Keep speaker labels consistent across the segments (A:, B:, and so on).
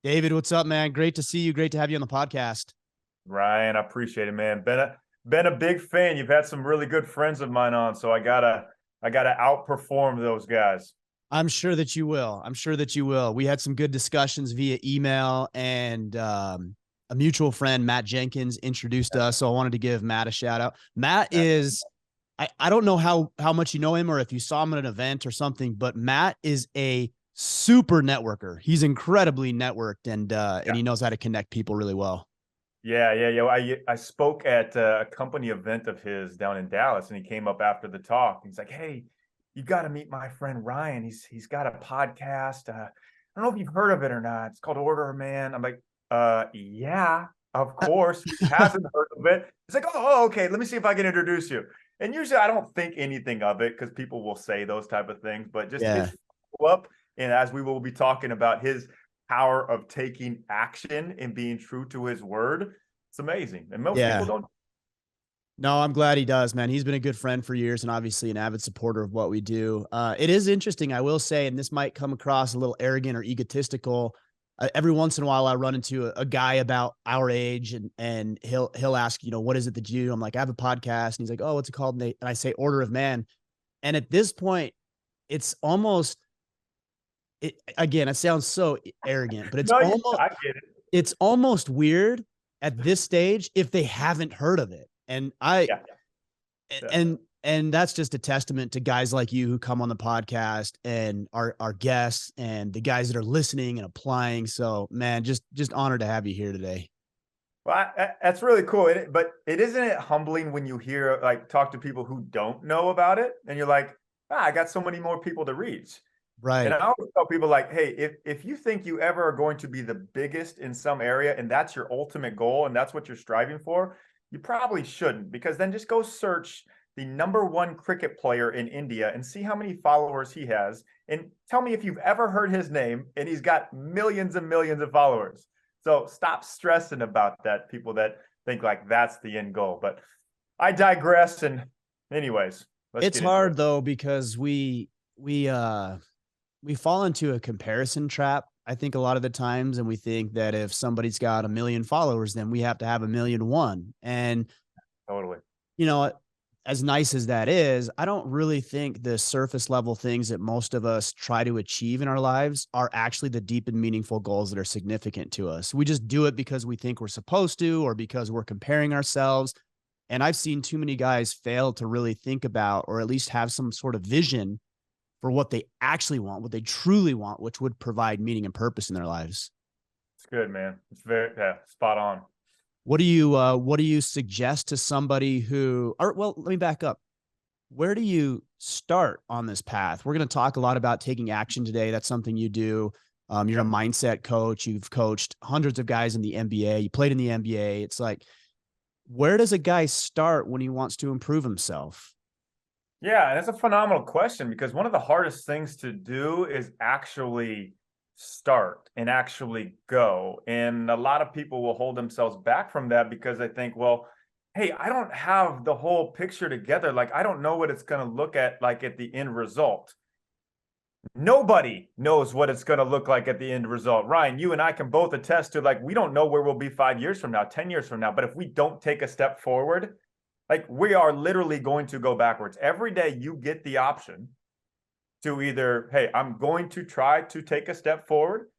A: David, what's up, man? Great to see you. Great to have you on the podcast.
B: Ryan, I appreciate it, man. Been a big fan. You've had some really good friends of mine on, so I gotta outperform those guys.
A: I'm sure that you will. I'm sure that you will. We had some good discussions via email, and a mutual friend, Matt Jenkins, introduced us. So I wanted to give Matt a shout out. Matt is, I don't know how much you know him or if you saw him at an event or something, but Matt is a super networker. He's incredibly networked, and
B: Yeah,
A: he knows how to connect people really well.
B: yeah. I spoke at a company event of his down in Dallas, and he came up after the talk. He's like, "Hey, you got to meet my friend Ryan. He's got a podcast. I don't know if you've heard of it or not. It's called Order of Man." I'm like, yeah, of course. Who hasn't heard of it?" He's like, "Oh, okay. Let me see if I can introduce you." And usually, I don't think anything of it because people will say those type of things, but just his
A: Yeah.
B: follow up, and as we will be talking about his power of taking action and being true to his word, it's amazing. And most people
A: Yeah.
B: don't.
A: No, I'm glad he does, man. He's been a good friend for years and obviously an avid supporter of what we do. It is interesting, I will say, and this might come across a little arrogant or egotistical. Every once in a while, I run into a guy about our age, and he'll ask, what is it that you do? I'm like, I have a podcast, and he's like, oh, what's it called? And I say, Order of Man. And at this point, it's almost it again. It sounds so arrogant, but
B: No, I get it.
A: it's almost weird at this stage if they haven't heard of it. And I
B: Yeah, yeah.
A: and that's just a testament to guys like you who come on the podcast and our guests and the guys that are listening and applying. So man, just honored to have you here today.
B: Well, that's really cool. But isn't it humbling when you hear like talk to people who don't know about it, and you're like, I got so many more people to reach. And
A: Right.
B: I always tell people like, hey, if you think you ever are going to be the biggest in some area and that's your ultimate goal and that's what you're striving for, you probably shouldn't, because then just go search the number one cricket player in India and see how many followers he has, and tell me if you've ever heard his name, and he's got millions and millions of followers. So stop stressing about that, people that think like that's the end goal. But I digress. And anyways, let's
A: It's
B: get into it.
A: hard though because we fall into a comparison trap, I think, a lot of the times, and we think that if somebody's got a million followers, then we have to have a million one. And
B: Totally.
A: you know, as nice as that is, I don't really think the surface level things that most of us try to achieve in our lives are actually the deep and meaningful goals that are significant to us. We just do it because we think we're supposed to, or because we're comparing ourselves. And I've seen too many guys fail to really think about, or at least have some sort of vision for what they actually want, what they truly want, which would provide meaning and purpose in their lives.
B: It's good, man. It's very, yeah, spot on.
A: What do you suggest to somebody who, or well, let me back up. Where do you start on this path? We're going to talk a lot about taking action today. That's something you do. You're a
B: Yep.
A: mindset coach. You've coached hundreds of guys in the NBA. You played in the NBA. It's like, where does a guy start when he wants to improve himself?
B: Yeah, and that's a phenomenal question, because one of the hardest things to do is actually start and actually go. And a lot of people will hold themselves back from that because they think, well, hey, I don't have the whole picture together. Like, I don't know what it's going to look at like at the end result. Nobody knows what it's going to look like at the end result. Ryan, you and I can both attest to, like, we don't know where we'll be 5 years from now, 10 years from now. But if we don't take a step forward, like, we are literally going to go backwards. Every day you get the option to either, hey, I'm going to try to take a step forward,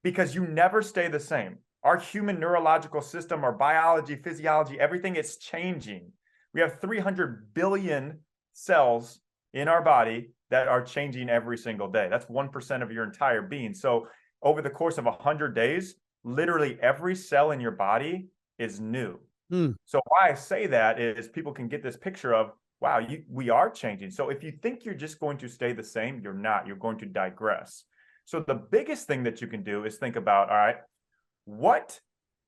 B: because you never stay the same. Our human neurological system, our biology, physiology, everything is changing. We have 300 billion cells in our body that are changing every single day. That's 1% of your entire being. So over the course of 100 days, literally every cell in your body is new.
A: Hmm.
B: So why I say that is people can get this picture of, wow, we are changing. So if you think you're just going to stay the same, you're not. You're going to digress. So the biggest thing that you can do is think about, all right, what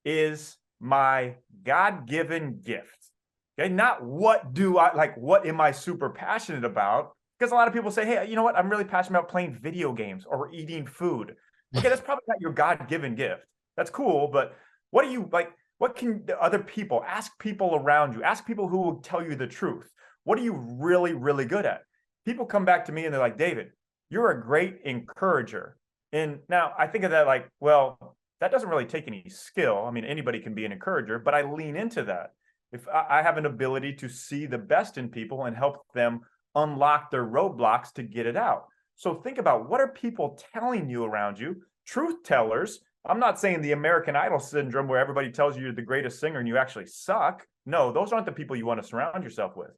B: is my God-given gift? Okay, not what do I like, what am I super passionate about? Because a lot of people say, hey, you know what? I'm really passionate about playing video games or eating food. Okay, that's probably not your God-given gift. That's cool, but what do you like? What can the other people ask, people around you, ask people who will tell you the truth? What are you really, really good at? People come back to me and they're like, David, you're a great encourager. And now I think of that like, well, That doesn't really take any skill. I mean, anybody can be an encourager, but I lean into that. If I have an ability to see the best in people and help them unlock their roadblocks to get it out. So think about, what are people telling you around you? Truth tellers. I'm not saying the American Idol syndrome where everybody tells you you're the greatest singer and you actually suck. No, those aren't the people you want to surround yourself with.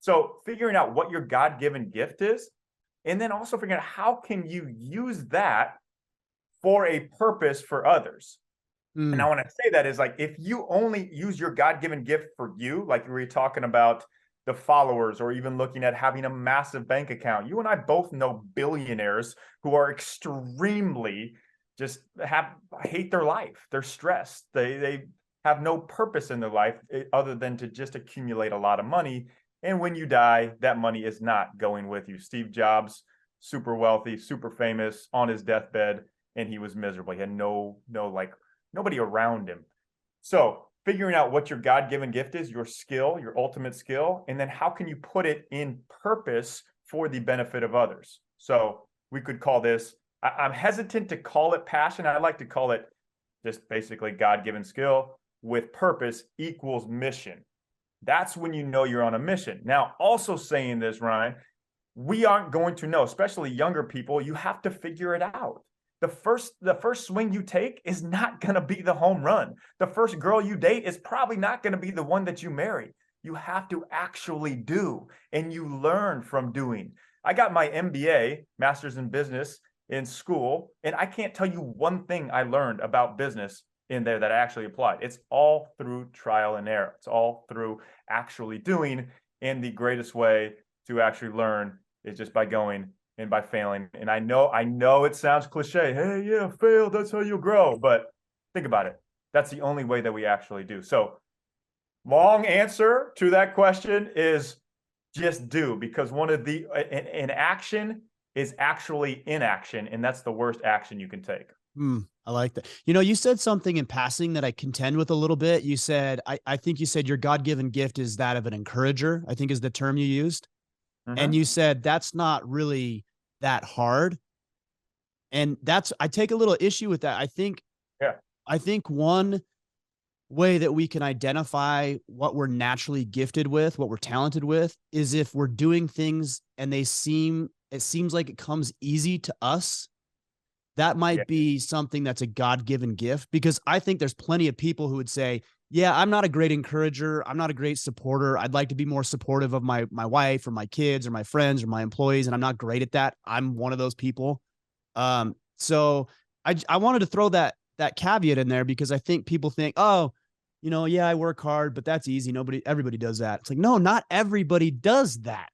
B: So figuring out what your God-given gift is, and then also figuring out how can you use that for a purpose for others. And
A: Mm,
B: now when I say that is like, if you only use your God-given gift for you, like we were talking about the followers, or even looking at having a massive bank account, you and I both know billionaires who are extremely just hate their life. They're stressed. They have no purpose in their life other than to just accumulate a lot of money. And when you die, that money is not going with you. Steve Jobs, super wealthy, super famous, on his deathbed, and he was miserable. He had like nobody around him. So figuring out what your God-given gift is, your skill, your ultimate skill, and then how can you put it in purpose for the benefit of others. So we could call this, I'm hesitant to call it passion. I like to call it just basically God-given skill with purpose equals mission. That's when you know you're on a mission. Now, also saying this, Ryan, we aren't going to know, especially younger people. You have to figure it out. The first swing you take is not going to be the home run. The first girl you date is probably not going to be the one that you marry. You have to actually do, and you learn from doing. I got my MBA, Master's in Business, in school, and I can't tell you one thing I learned about business in there that I actually applied. It's all through trial and error. It's all through actually doing, and the greatest way to actually learn is just by going and by failing. And I know it sounds cliche. Hey, yeah, fail, that's how you grow. But think about it. That's the only way that we actually do. So long answer to that question is just do, because one of the an action is actually inaction, and that's the worst action you can take.
A: I like that. You know, you said something in passing that I contend with a little bit. You said, I think you said your God-given gift is that of an encourager, I think is the term you used. And
B: Mm-hmm.
A: you said that's not really that hard. And I take a little issue with that.
B: Yeah.
A: I think one way that we can identify what we're naturally gifted with, what we're talented with, is if we're doing things and it seems like it comes easy to us. That
B: Yeah.
A: might be something that's a God-given gift, because I think there's plenty of people who would say, yeah, I'm not a great encourager. I'm not a great supporter. I'd like to be more supportive of my wife or my kids or my friends or my employees, and I'm not great at that. I'm one of those people. So I wanted to throw that caveat in there, because I think people think, oh, yeah, I work hard, but that's easy. Everybody does that. It's like, no, not everybody does that.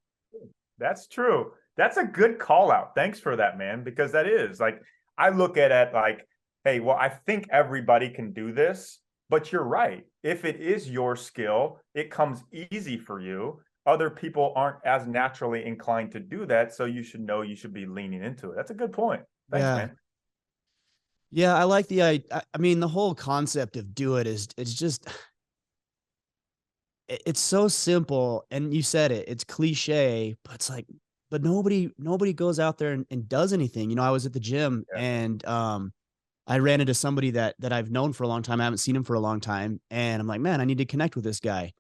B: That's true. That's a good call out. Thanks for that, man, because that is like, I look at it like, hey, well, I think everybody can do this, but you're right. If it is your skill, it comes easy for you. Other people aren't as naturally inclined to do that. So you should know you should be leaning into it. That's a good point. Thanks,
A: Yeah.
B: man.
A: Yeah, I like I mean, the whole concept of do it is, it's just, it's so simple. And you said it's cliche, but it's like, but nobody goes out there and does anything. I was at the gym,
B: Yeah.
A: and I ran into somebody that I've known for a long time. I haven't seen him for a long time. And I'm like, man, I need to connect with this guy.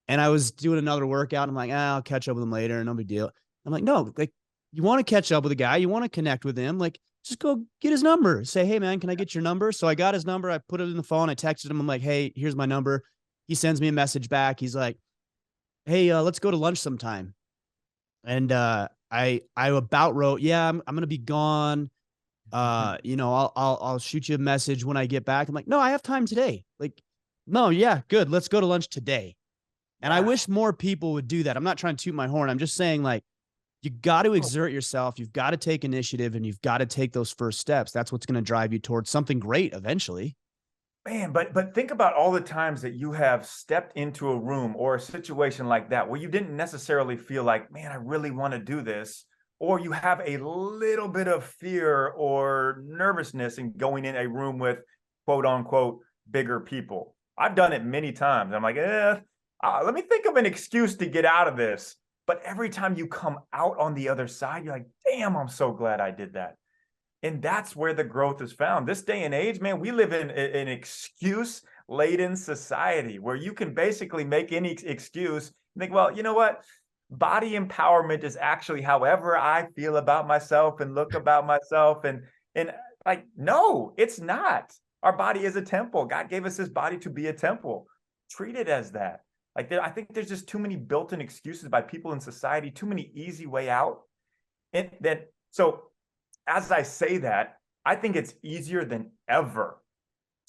A: And I was doing another workout. I'm like, I'll catch up with him later. No big deal. I'm like, no, like, you want to catch up with a guy, you want to connect with him, like, just go get his number. Say, hey man, can I get your number? So I got his number. I put it in the phone. I texted him. I'm like, hey, here's my number. He sends me a message back. He's like, hey, let's go to lunch sometime. And I about wrote, yeah, I'm gonna be gone. I'll shoot you a message when I get back. I'm like, no, I have time today. Like, no, yeah, good. Let's go to lunch today. And I
B: Yeah.
A: wish more people would do that. I'm not trying to toot my horn. I'm just saying, like, you got to exert yourself. You've got to take initiative, and you've got to take those first steps. That's what's going to drive you towards something great eventually.
B: Man, but think about all the times that you have stepped into a room or a situation like that where you didn't necessarily feel like, man, I really want to do this, or you have a little bit of fear or nervousness in going in a room with quote unquote bigger people. I've done it many times. I'm like, let me think of an excuse to get out of this. But every time you come out on the other side, you're like, damn, I'm so glad I did that. And that's where the growth is found. This day and age, man, we live in an excuse-laden society where you can basically make any excuse and think, well, you know what? Body empowerment is actually however I feel about myself and look about myself. And like, no, it's not. Our body is a temple. God gave us this body to be a temple. Treat it as that. Like, I think there's just too many built-in excuses by people in society, too many easy way out. And that, so as I say that, I think it's easier than ever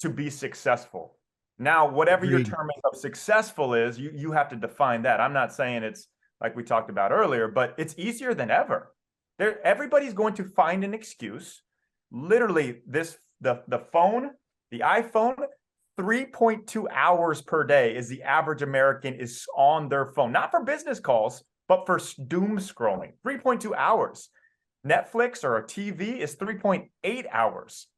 B: to be successful. Now, whatever your
A: Agreed.
B: term of successful is, you have to define that. I'm not saying it's like we talked about earlier, but it's easier than ever. Everybody's going to find an excuse. Literally, the phone, the iPhone, 3.2 hours per day is the average American is on their phone, not for business calls, but for doom scrolling. 3.2 hours. Netflix or a TV is 3.8 hours.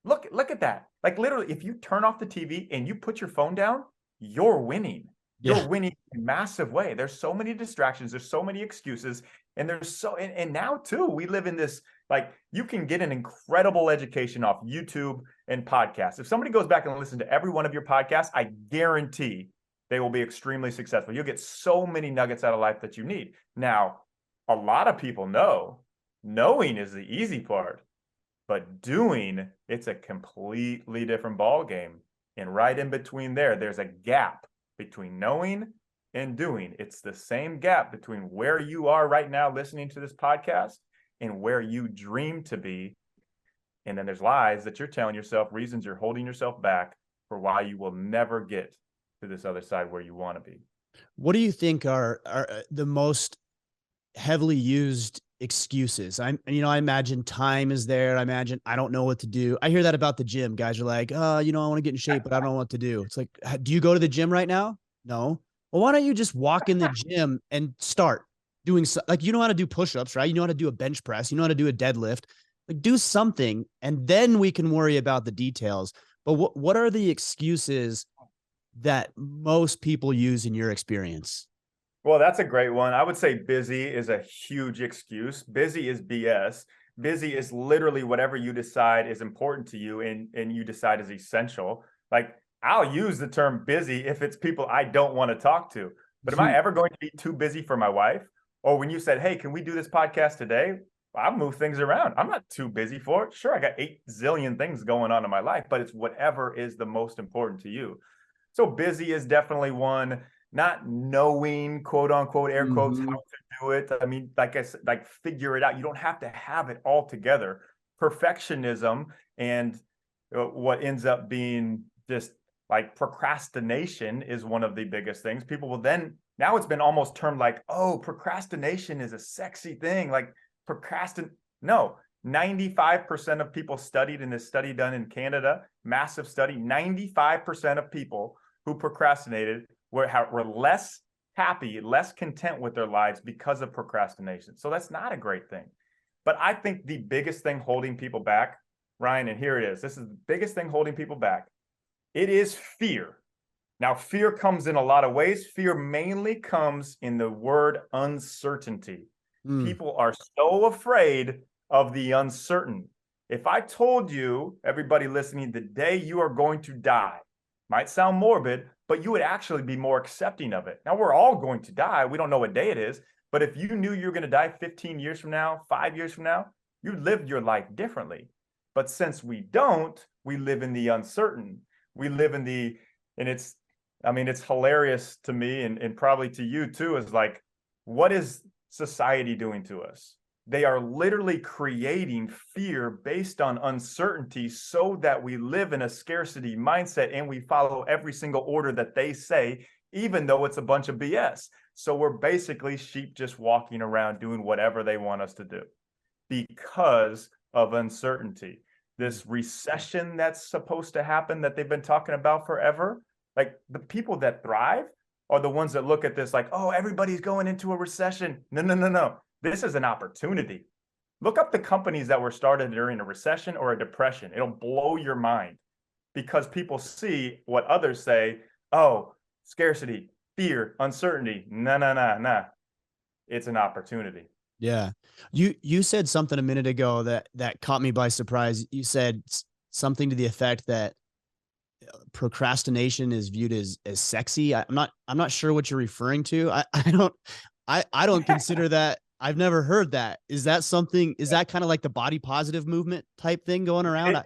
B: Look at that. Like literally, if you turn off the TV and you put your phone down, you're winning.
A: Yeah.
B: You're winning in a massive way. There's so many distractions. There's so many excuses. And and now too, we live in this, like you can get an incredible education off YouTube and podcasts. If somebody goes back and listens to every one of your podcasts, I guarantee they will be extremely successful. You'll get so many nuggets out of life that you need. Now, a lot of people know knowing is the easy part, but doing, it's a completely different ball game. And right in between there's a gap between knowing and doing. It's the same gap between where you are right now listening to this podcast and where you dream to be. And then there's lies that you're telling yourself, reasons you're holding yourself back for why you will never get to this other side where you want to be.
A: What do you think are the most heavily used excuses? I imagine time is there. I imagine I don't know what to do. I hear that about the gym. Guys are like, I want to get in shape, but I don't know what to do. It's like, do you go to the gym right now? No. Well, why don't you just walk in the gym and start doing like, you know how to do push-ups, right? You know how to do a bench press. You know how to do a deadlift. Like do something, and then we can worry about the details. But what are the excuses that most people use in your experience?
B: Well, that's a great one. I would say busy is a huge excuse. Busy is BS. Busy is literally whatever you decide is important to you and you decide is essential. Like I'll use the term busy if it's people I don't want to talk to. But am I ever going to be too busy for my wife? Or when you said, hey, can we do this podcast today? I'll move things around. I'm not too busy for it. Sure, I got 8 zillion things going on in my life, but it's whatever is the most important to you. So busy is definitely one. Not knowing, quote unquote, air quotes, how to do it. I mean, like I said, like figure it out. You don't have to have it all together. Perfectionism and what ends up being just like procrastination is one of the biggest things. People will then, now it's been almost termed like, oh, procrastination is a sexy thing. Like no, 95% of people studied in this study done in Canada, massive study, 95% of people who procrastinated were less happy, less content with their lives because of procrastination. So that's not a great thing. But I think the biggest thing holding people back, Ryan, and here it is. This is the biggest thing holding people back. It is fear. Now, fear comes in a lot of ways. Fear mainly comes in the word uncertainty. People are so afraid of the uncertain. If I told you, everybody listening, the day you are going to die, might sound morbid, but you would actually be more accepting of it. Now, we're all going to die. We don't know what day it is. But if you knew you were going to die 15 years from now, 5 years from now, you'd live your life differently. But since we don't, we live in the uncertain. We live in the, and it's hilarious to me and probably to you too, is like, what is society doing to us? They are literally creating fear based on uncertainty so that we live in a scarcity mindset and we follow every single order that they say, even though it's a bunch of BS. So we're basically sheep just walking around doing whatever they want us to do because of uncertainty. This recession that's supposed to happen that they've been talking about forever, like the people that thrive are the ones that look at this like, oh, everybody's going into a recession. No. This is an opportunity. Look up the companies that were started during a recession or a depression. It'll blow your mind because people see what others say, oh, scarcity, fear, uncertainty. No. It's an opportunity.
A: Yeah. You said something a minute ago that caught me by surprise. You said something to the effect that procrastination is viewed as sexy. I'm not sure what you're referring to. I don't consider that. I've never heard that. Is that something, is that kind of like the body positive movement type thing going around?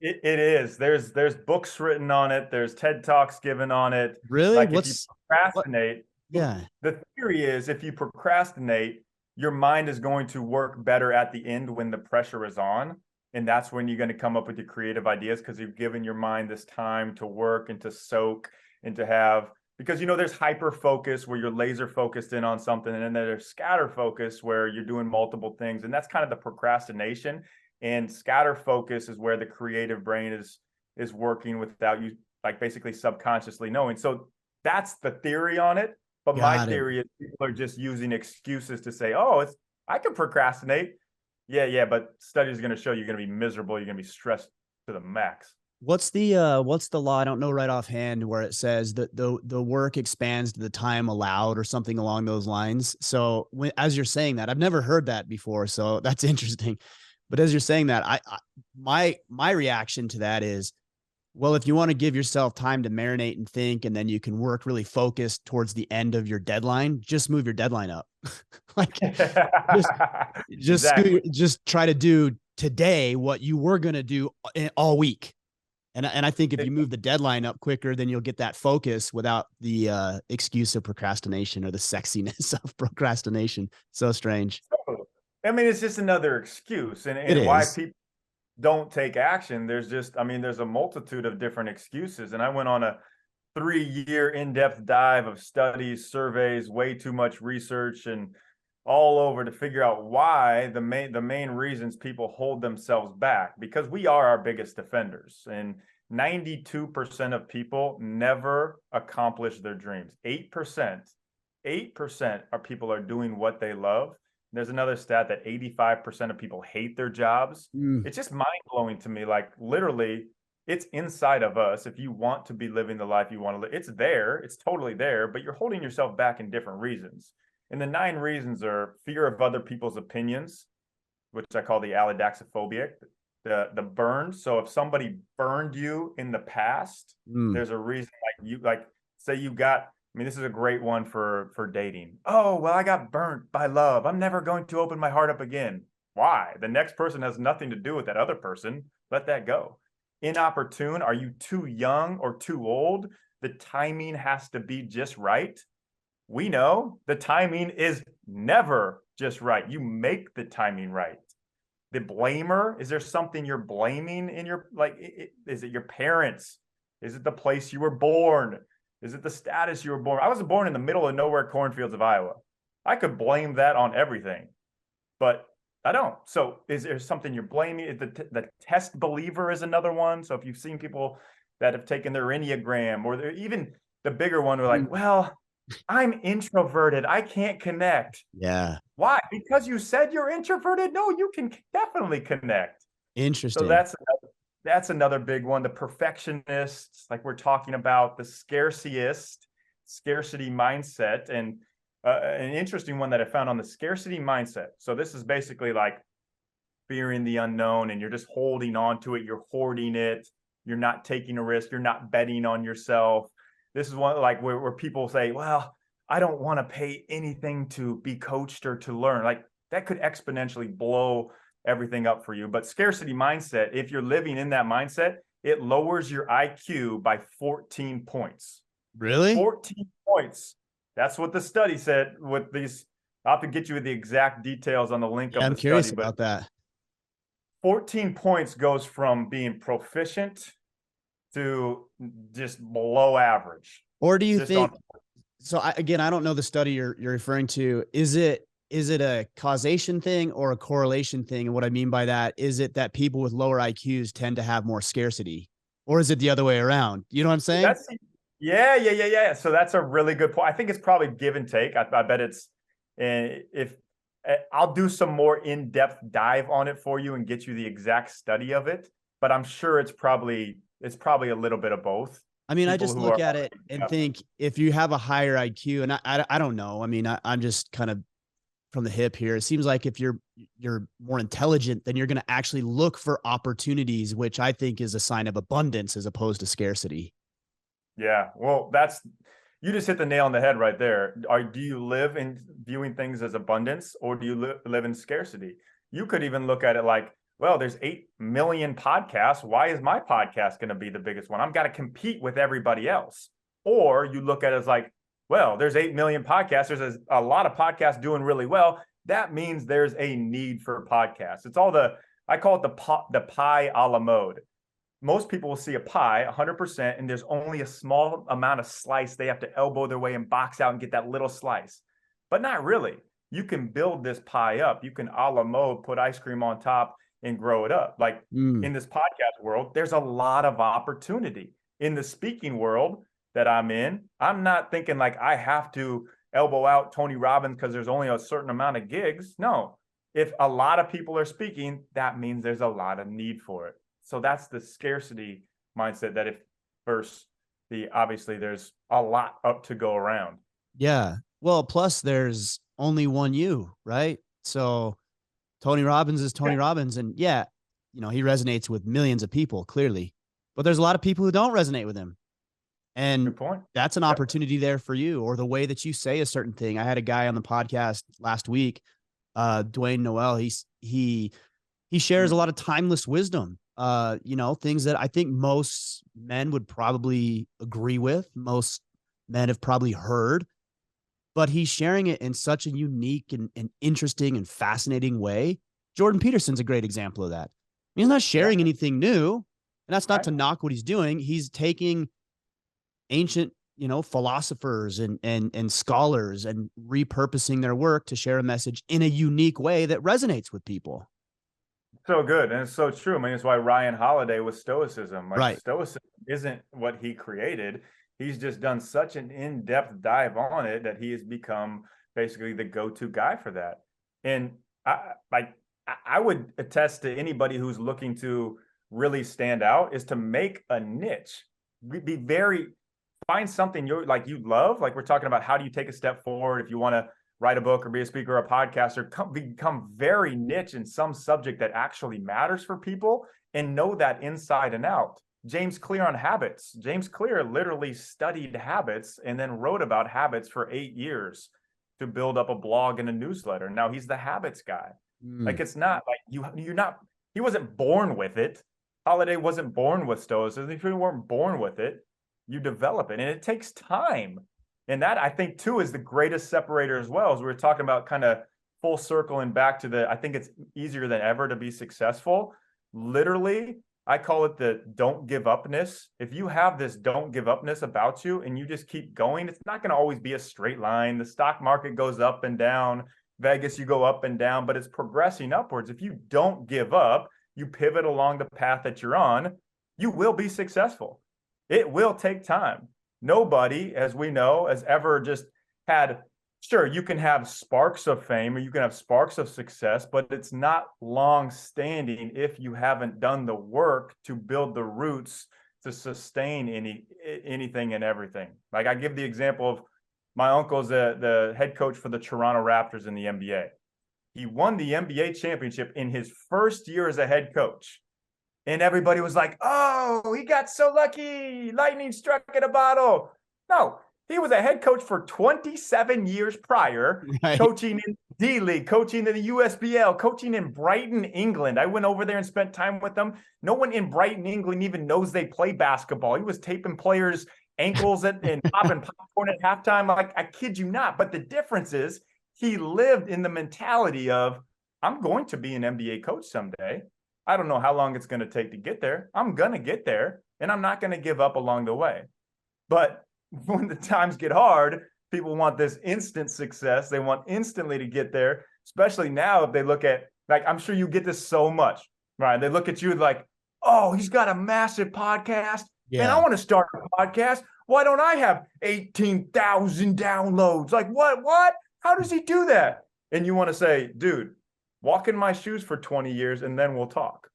B: It is. There's books written on it. There's TED Talks given on it.
A: Really?
B: Like if you
A: What?
B: procrastinate,
A: Yeah.
B: the theory is if you procrastinate, your mind is going to work better at the end when the pressure is on. And that's when you're going to come up with your creative ideas because you've given your mind this time to work and to soak and to have, because there's hyper focus where you're laser focused in on something, and then there's scatter focus where you're doing multiple things. And that's kind of the procrastination. And scatter focus is where the creative brain is working without you, like, basically subconsciously knowing. So that's the theory on it. But my
A: Got it.
B: theory is people are just using excuses to say, oh, I can procrastinate. Yeah, but studies are going to show you're going to be miserable. You're going to be stressed to the max.
A: What's the law? I don't know right offhand where it says that the work expands to the time allowed or something along those lines. So as you're saying that, I've never heard that before, so that's interesting. But as you're saying that, my reaction to that is, well, if you want to give yourself time to marinate and think, and then you can work really focused towards the end of your deadline, just move your deadline up. Like just
B: Exactly.
A: just try to do today what you were going to do all week. And I think if you move the deadline up quicker, then you'll get that focus without the excuse of procrastination or the sexiness of procrastination. So strange.
B: I mean, it's just another excuse,
A: It
B: and why
A: is.
B: people don't take action. There's a multitude of different excuses. And I went on a 3-year in-depth dive of studies, surveys, way too much research, and all over to figure out why the main reasons people hold themselves back, because we are our biggest defenders. And 92% of people never accomplish their dreams. 8% are people are doing what they love. There's another stat that 85% of people hate their jobs.
A: Mm.
B: It's just mind-blowing to me. Like, literally, it's inside of us. If you want to be living the life you want to live, it's there. It's totally there, but you're holding yourself back in different reasons. And the 9 reasons are fear of other people's opinions, which I call the allodaxophobia, the burn. So if somebody burned you in the past,
A: Mm.
B: there's a reason. Like say you got, I mean, this is a great one for dating. Oh, well, I got burnt by love. I'm never going to open my heart up again. Why? The next person has nothing to do with that other person. Let that go. Inopportune. Are you too young or too old? The timing has to be just right. We know the timing is never just right. You make the timing right. The blamer, is there something you're blaming in your, like, is it your parents? Is it the place you were born? Is it the status you were born? I was born in the middle of nowhere cornfields of Iowa. I could blame that on everything, but I don't. So is there something you're blaming? The test believer is another one. So if you've seen people that have taken their Enneagram, or even the bigger one, are like, well, I'm introverted. I can't connect.
A: Yeah.
B: Why? Because you said you're introverted? No, you can definitely connect. So
A: Interesting.
B: that's another big one. The perfectionists, like we're talking about, the scarcity mindset, and an interesting one that I found on the scarcity mindset. So this is basically like fearing the unknown, and you're just holding on to it. You're hoarding it. You're not taking a risk. You're not betting on yourself. This is one like where people say, well, I don't want to pay anything to be coached or to learn. Like, that could exponentially blow everything up for you. But scarcity mindset, if you're living in that mindset, it lowers your IQ by 14 points.
A: Really?
B: 14 points. That's what the study said with these. I'll have to get you the exact details on the link
A: Yeah,
B: of
A: I'm
B: the
A: curious
B: study, but
A: about that.
B: 14 points goes from being proficient to just below average.
A: Or do you
B: Just on
A: think, so again, I don't know the study you're referring to. Is it a causation thing or a correlation thing? And what I mean by that, is it that people with lower IQs tend to have more scarcity, or is it the other way around? You know what I'm saying?
B: that's yeah. So that's a really good point. I think it's probably give and take. I bet it's if I'll do some more in-depth dive on it for you and get you the exact study of it, but I'm sure it's probably a little bit of both.
A: I mean, I
B: People
A: just
B: who
A: look
B: are
A: at it and think if you have a higher IQ, and I don't know. I mean, I'm just kind of from the hip here. It seems like if you're more intelligent, then you're going to actually look for opportunities, which I think is a sign of abundance as opposed to scarcity.
B: Yeah, well, you just hit the nail on the head right there. Do you live in viewing things as abundance, or do you live in scarcity? You could even look at it like, well, there's 8 million podcasts. Why is my podcast going to be the biggest one? I've got to compete with everybody else. Or you look at it as like, well, there's 8 million podcasts. There's a lot of podcasts doing really well. That means there's a need for podcasts. It's all I call it the pie a la mode. Most people will see a pie 100%, and there's only a small amount of slice they have to elbow their way and box out and get that little slice. But not really. You can build this pie up. You can a la mode, put ice cream on top and grow it up. Like in this podcast world, there's a lot of opportunity. In the speaking world that I'm in, I'm not thinking like I have to elbow out Tony Robbins because there's only a certain amount of gigs. No, if a lot of people are speaking, that means there's a lot of need for it. So that's the scarcity mindset, that versus obviously there's a lot up to go around.
A: Yeah. Well, plus there's only one you, right? So Tony Robbins is Tony Robbins, and yeah, he resonates with millions of people clearly, but there's a lot of people who don't resonate with him. And
B: good point.
A: That's an opportunity there for you, or the way that you say a certain thing. I had a guy on the podcast last week, Dwayne Noel. He shares a lot of timeless wisdom, things that I think most men would probably agree with. Most men have probably heard, but he's sharing it in such a unique and interesting and fascinating way. Jordan Peterson's a great example of that. He's not sharing anything new, and that's not to knock what he's doing. He's taking ancient, philosophers and scholars and repurposing their work to share a message in a unique way that resonates with people.
B: So good. And it's so true. I mean, it's why Ryan Holiday was Stoicism. Like,
A: right.
B: Stoicism isn't what he created. He's just done such an in-depth dive on it that he has become basically the go-to guy for that. And I would attest to anybody who's looking to really stand out is to make a niche. Find something you love. Like, we're talking about, how do you take a step forward if you want to write a book or be a speaker or a podcaster? Become very niche in some subject that actually matters for people, and know that inside and out. James Clear on habits. James Clear literally studied habits and then wrote about habits for 8 years to build up a blog and a newsletter. Now he's the habits guy. Like, it's not like he wasn't born with it. Holiday wasn't born with Stoicism. If you weren't born with it, you develop it, and it takes time. And that, I think, too, is the greatest separator as well. As we were talking about, kind of full circle and back to I think it's easier than ever to be successful. Literally, I call it the don't give upness. If you have this don't give upness about you and you just keep going, it's not going to always be a straight line. The stock market goes up and down. Vegas, you go up and down, but it's progressing upwards. If you don't give up, you pivot along the path that you're on, you will be successful. It will take time. Nobody, as we know, has ever just had, sure, you can have sparks of fame or you can have sparks of success, but it's not long standing if you haven't done the work to build the roots to sustain anything and everything. Like, I give the example of my uncle's the head coach for the Toronto Raptors in the NBA. He won the NBA championship in his first year as a head coach. And everybody was like, oh, he got so lucky. Lightning struck in a bottle. No, he was a head coach for 27 years prior, right, coaching in D-League, coaching in the USBL, coaching in Brighton, England. I went over there and spent time with them. No one in Brighton, England even knows they play basketball. He was taping players' ankles and popping popcorn at halftime. Like, I kid you not. But the difference is he lived in the mentality of, I'm going to be an NBA coach someday. I don't know how long it's going to take to get there. I'm going to get there, and I'm not going to give up along the way. But when the times get hard, people want this instant success. They want instantly to get there, especially now if they look at, like, I'm sure you get this so much, right? They look at you like, oh, he's got a massive podcast. Yeah. Man, I want to start a podcast. Why don't I have 18,000 downloads? Like, what? How does he do that? And you want to say, dude, walk in my shoes for 20 years and then we'll talk.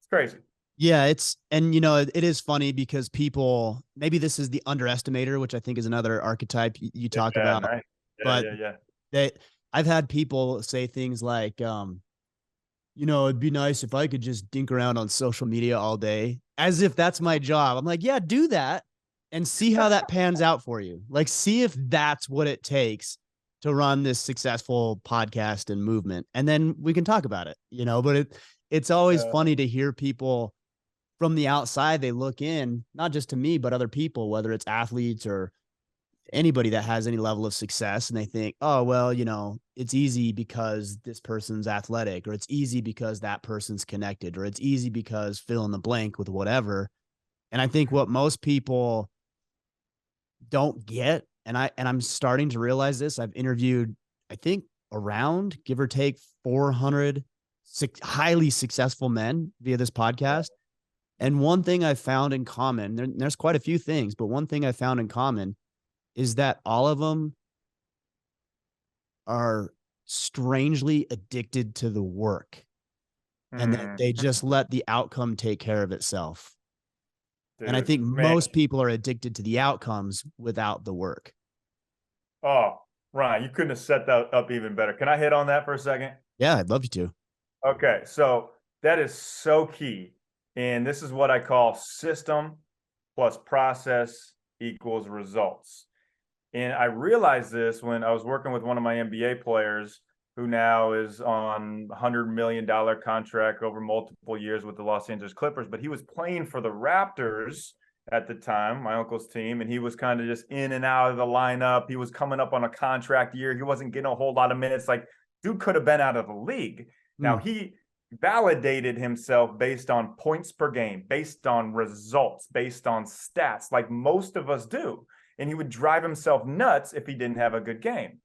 B: It's crazy.
A: Yeah, it is funny because people, maybe this is the underestimator, which I think is another archetype you talk about.
B: Right.
A: But I've had people say things like, it'd be nice if I could just dink around on social media all day, as if that's my job. I'm like, yeah, do that and see how that pans out for you. Like, see if that's what it takes to run this successful podcast and movement. And then we can talk about it, but it's always
B: Uh,
A: funny to hear people from the outside. They look in, not just to me, but other people, whether it's athletes or anybody that has any level of success, and they think, oh, well, it's easy because this person's athletic, or it's easy because that person's connected, or it's easy because fill in the blank with whatever. And I think what most people don't get, and I'm starting to realize this, I've interviewed, I think, around, give or take, 400 highly successful men via this podcast. And one thing I found in common, there's quite a few things, but one thing I found in common is that all of them are strangely addicted to the work, and that they just let the outcome take care of itself. And I
B: dude,
A: think
B: man.
A: most people are addicted to the outcomes without the work.
B: Oh, Ryan, you couldn't have set that up even better. Can I hit on that for a second?
A: Yeah, I'd love you to.
B: Okay, so that is so key. And this is what I call system plus process equals results. And I realized this when I was working with one of my NBA players who now is on $100 million contract over multiple years with the Los Angeles Clippers, but he was playing for the Raptors at the time, my uncle's team, and he was kind of just in and out of the lineup. He was coming up on a contract year. He wasn't getting a whole lot of minutes. Like, dude could have been out of the league. Now, he validated himself based on points per game, based on results, based on stats, like most of us do. And he would drive himself nuts if he didn't have a good game.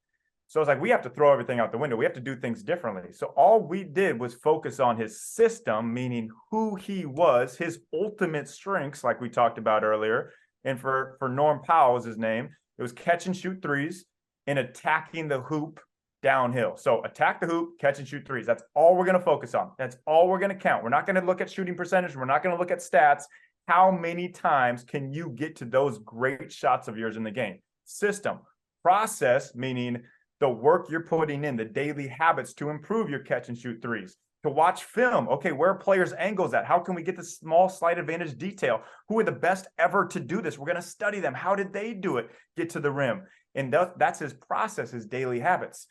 B: So I was like, we have to throw everything out the window. We have to do things differently. So all we did was focus on his system, meaning who he was, his ultimate strengths, like we talked about earlier. And for Norm Powell is his name. It was catch and shoot threes and attacking the hoop downhill. So attack the hoop, catch and shoot threes. That's all we're going to focus on. That's all we're going to count. We're not going to look at shooting percentage. We're not going to look at stats. How many times can you get to those great shots of yours in the game? System. Process, meaning the work you're putting in, the daily habits to improve your catch and shoot threes. To watch film. Okay, where are players' angles at? How can we get the small slight advantage detail? Who are the best ever to do this? We're going to study them. How did they do it? Get to the rim. And that's his process, his daily habits.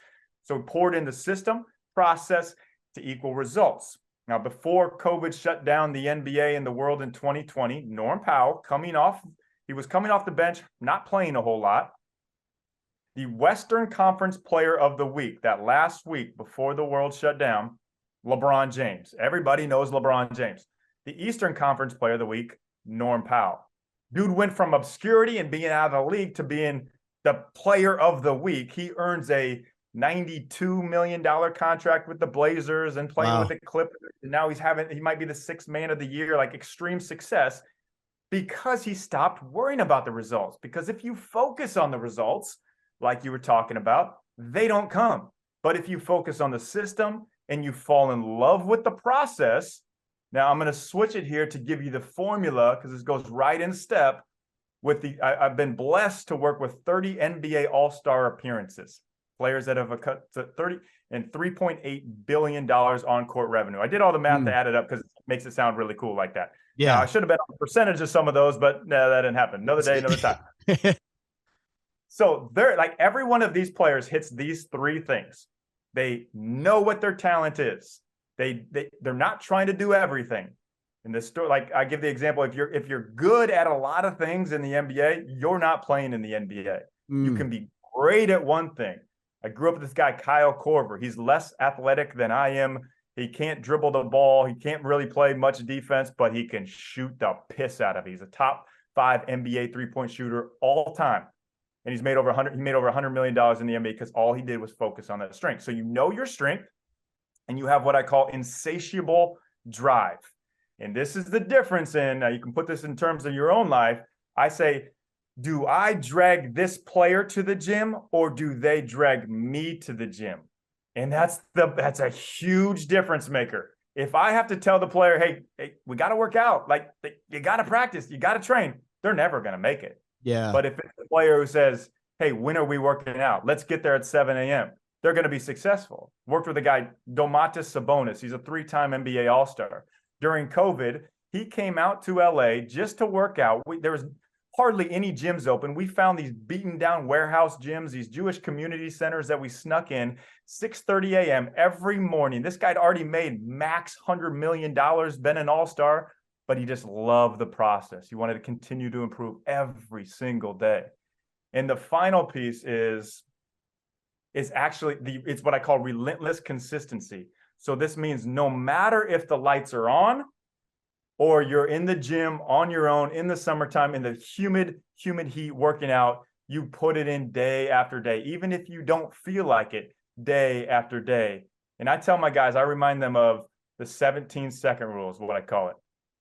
B: So poured in the system, process to equal results. Now, before COVID shut down the NBA and the world in 2020, Norm Powell he was coming off the bench, not playing a whole lot. The Western Conference Player of the Week, that last week before the world shut down, LeBron James. Everybody knows LeBron James. The Eastern Conference Player of the Week, Norm Powell. Dude went from obscurity and being out of the league to being the Player of the Week. He earns a $92 million contract with the Blazers and playing with the Clippers. And now he might be the sixth man of the year, like extreme success, because he stopped worrying about the results. Because if you focus on the results, like you were talking about, they don't come. But if you focus on the system and you fall in love with the process, now I'm going to switch it here to give you the formula, because this goes right in step with I've been blessed to work with 30 NBA All-Star appearances, players that have cut to 30 and $3.8 billion on-court revenue. I did all the math to add it up because it makes it sound really cool like that.
A: Yeah.
B: Now, I should have been on a percentage of some of those, but no, that didn't happen. Another day, another time. So they're like, every one of these players hits these three things. They know what their talent is. They're not trying to do everything. In this story, like I give the example, if you're good at a lot of things in the NBA, you're not playing in the NBA. You can be great at one thing. I grew up with this guy, Kyle Korver. He's less athletic than I am. He can't dribble the ball. He can't really play much defense, but he can shoot the piss out of it. He's a top 5 NBA three-point shooter all time. And he made over $100 million in the NBA because all he did was focus on that strength. So you know your strength, and you have what I call insatiable drive. And this is the difference you can put this in terms of your own life. I say, do I drag this player to the gym, or do they drag me to the gym? And that's a huge difference maker. If I have to tell the player, hey, we got to work out, like you got to practice, you got to train, they're never going to make it.
A: Yeah.
B: But if it's a player who says, hey, when are we working out? Let's get there at 7 a.m. they're going to be successful. Worked with a guy, Domantas Sabonis. He's a 3-time NBA All-Star. During COVID, he came out to LA just to work out. There was hardly any gyms open. We found these beaten down warehouse gyms, these Jewish community centers that we snuck in 6:30 a.m. every morning. This guy'd already made max $100 million, been an all-star, but he just loved the process. He wanted to continue to improve every single day. And the final piece is actually it's what I call relentless consistency. So this means no matter if the lights are on or you're in the gym on your own in the summertime in the humid heat working out, you put it in day after day, even if you don't feel like it, day after day. And I tell my guys, I remind them of the 17-second rule is what I call it.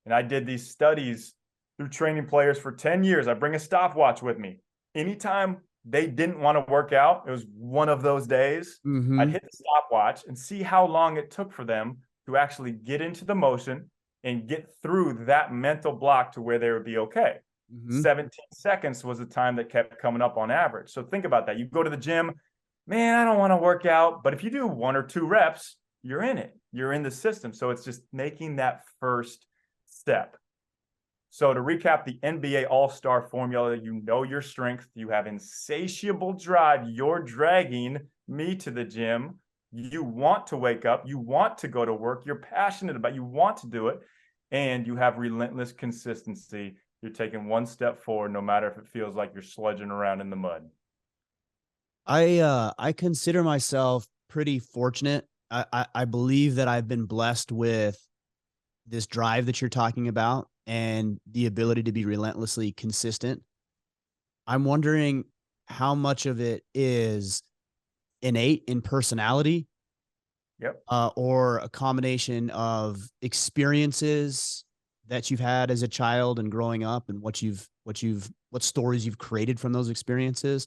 B: And I did these studies through training players for 10 years. I bring a stopwatch with me. Anytime they didn't want to work out, it was one of those days, I'd hit the stopwatch and see how long it took for them to actually get into the motion and get through that mental block to where they would be okay. 17 seconds was the time that kept coming up on average. So think about that. You go to the gym, man, I don't want to work out. But if you do 1 or 2 reps, you're in it. You're in the system. So it's just making that first step. So to recap the NBA All-Star formula, you know your strength. You have insatiable drive. You're dragging me to the gym. You want to wake up. You want to go to work. You're passionate about it. You want to do it. And you have relentless consistency. You're taking one step forward, no matter if it feels like you're sludging around in the mud.
A: I consider myself pretty fortunate. I believe that I've been blessed with this drive that you're talking about and the ability to be relentlessly consistent. I'm wondering how much of it is innate in personality, or a combination of experiences that you've had as a child and growing up, and what stories you've created from those experiences.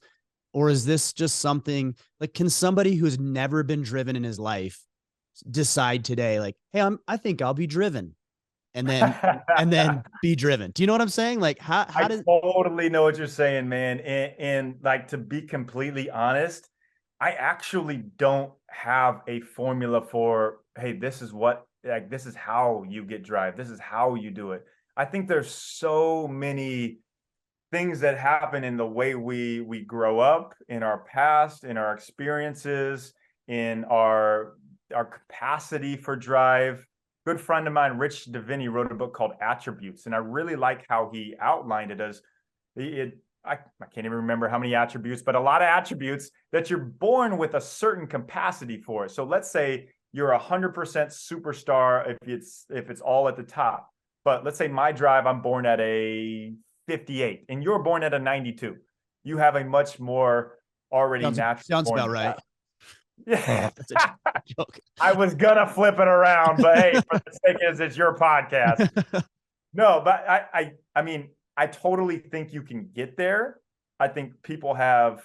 A: Or is this just something like, can somebody who's never been driven in his life decide today, like, hey, I think I'll be driven, and then be driven? Do you know what I'm saying? Like, I
B: totally know what you're saying, man. And like, to be completely honest, I actually don't have a formula for, hey, this is how you get drive. This is how you do it. I think there's so many things that happen in the way we grow up, in our past, in our experiences, in our capacity for drive. Good friend of mine, Rich Davini, wrote a book called Attributes, and I really like how he outlined it as I can't even remember how many attributes, but a lot of attributes that you're born with a certain capacity for. So let's say you're 100% superstar if it's all at the top. But let's say my drive, I'm born at a 58 and you're born at a 92. You have a much more already natural.
A: Sounds about right.
B: Yeah.
A: That's a joke.
B: I was gonna flip it around, but hey, for the sake is it's your podcast. No, but I mean, I totally think you can get there. I think people have,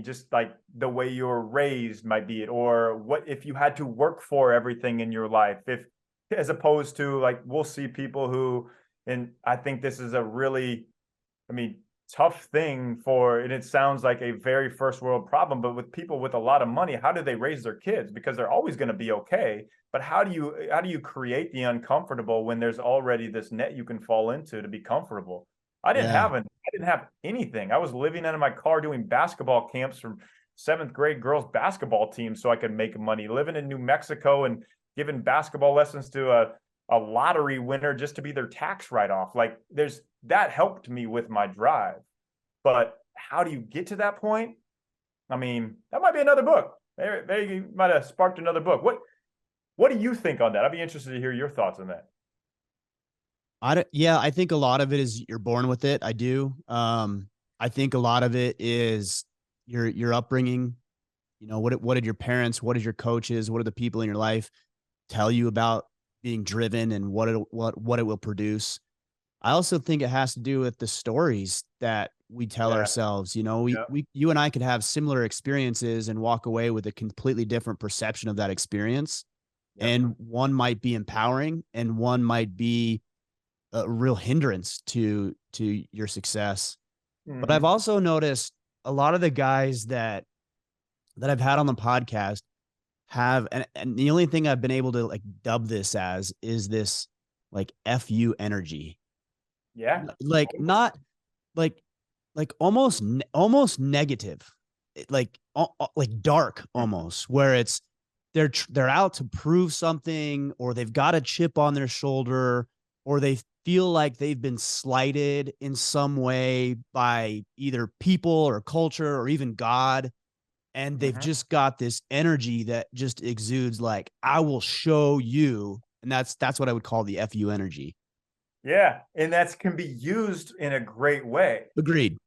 B: just like the way you're raised might be it, or what if you had to work for everything in your life, as opposed to, like, we'll see people who, and I think this is a really, tough thing and it sounds like a very first world problem, but with people with a lot of money, how do they raise their kids? Because they're always going to be okay. But how do you create the uncomfortable when there's already this net you can fall into to be comfortable? I didn't have anything. I was living out of my car doing basketball camps from 7th grade girls basketball teams so I could make money, living in New Mexico and giving basketball lessons to a lottery winner just to be their tax write-off. Like, that helped me with my drive. But how do you get to that point? That might be another book. They might have sparked another book. What do you think on that? I'd be interested to hear your thoughts on that.
A: I think a lot of it is you're born with it. I do. I think a lot of it is your upbringing. What did your parents, what did your coaches, what are the people in your life tell you about being driven and what it will produce? I also think it has to do with the stories that we tell ourselves. You and I could have similar experiences and walk away with a completely different perception of that experience. And one might be empowering and one might be a real hindrance to your success. But I've also noticed a lot of the guys that that I've had on the podcast have, and the only thing I've been able to like dub this as is this like FU energy.
B: Yeah.
A: Like not like almost negative, like dark almost, where it's they're out to prove something, or they've got a chip on their shoulder, or they feel like they've been slighted in some way by either people or culture or even God, and they've
B: Mhm.
A: just got this energy that just exudes like, I will show you. And that's what I would call the FU energy.
B: Yeah, and that can be used in a great way.
A: Agreed.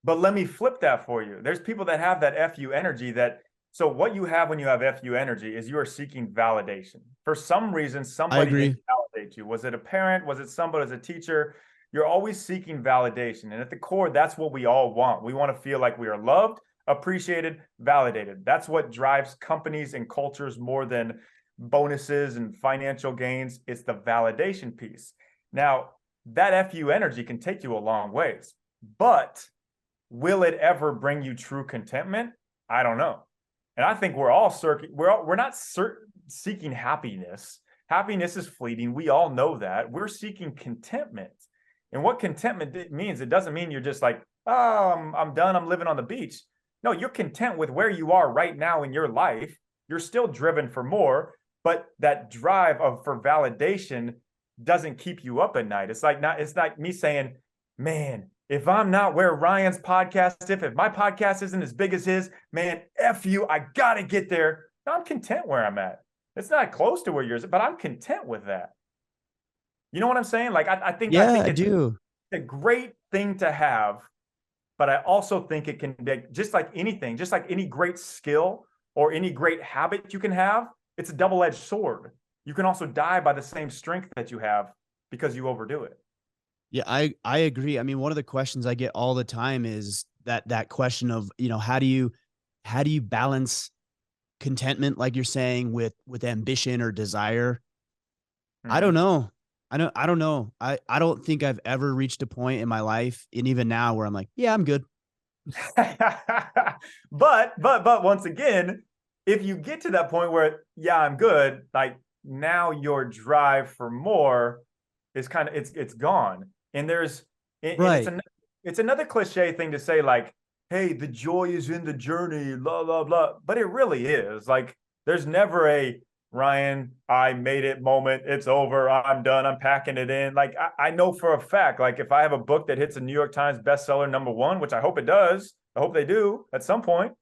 B: But let me flip that for you. There's people that have that FU energy that, so what you have when you have FU energy is you are seeking validation. For some reason,
A: I
B: somebody
A: agree.
B: didn't validate you. Was it a parent? Was it somebody as a teacher? You're always seeking validation. And at the core, that's what we all want. We want to feel like we are loved, appreciated, validated. That's what drives companies and cultures more than bonuses and financial gains. It's the validation piece. Now, that FU energy can take you a long ways, but will it ever bring you true contentment? I don't know. And I think we're not seeking happiness. Happiness is fleeting. We all know that. We're seeking contentment. And what contentment means, it doesn't mean you're just like, oh, I'm done. I'm living on the beach. No, you're content with where you are right now in your life. You're still driven for more, but that drive for validation doesn't keep you up at night. It's like me saying, man, if I'm not where Ryan's podcast, if my podcast isn't as big as his, man, F you, I got to get there. No, I'm content where I'm at. It's not close to where yours is, but I'm content with that. You know what I'm saying? Like, I
A: Yeah,
B: think
A: I
B: it's
A: do.
B: a great thing to have, but I also think it can be just like anything, just like any great skill or any great habit you can have, it's a double-edged sword. You can also die by the same strength that you have because you overdo it.
A: Yeah, I agree. I mean, one of the questions I get all the time is that question of, how do you balance contentment, like you're saying, with ambition or desire? I don't
B: Mm-hmm.
A: know. I don't know. I don't think I've ever reached a point in my life, and even now, where I'm like, yeah, I'm good.
B: but once again, if you get to that point where, yeah, I'm good, like now your drive for more is kind of it's gone. And
A: Right.
B: it's another cliche thing to say, like, hey, the joy is in the journey, blah blah blah. But it really is. Like, there's never a Ryan, I made it moment. It's over. I'm done. I'm packing it in. Like, I know for a fact, like, if I have a book that hits a New York Times bestseller #1, which I hope it does, I hope they do at some point,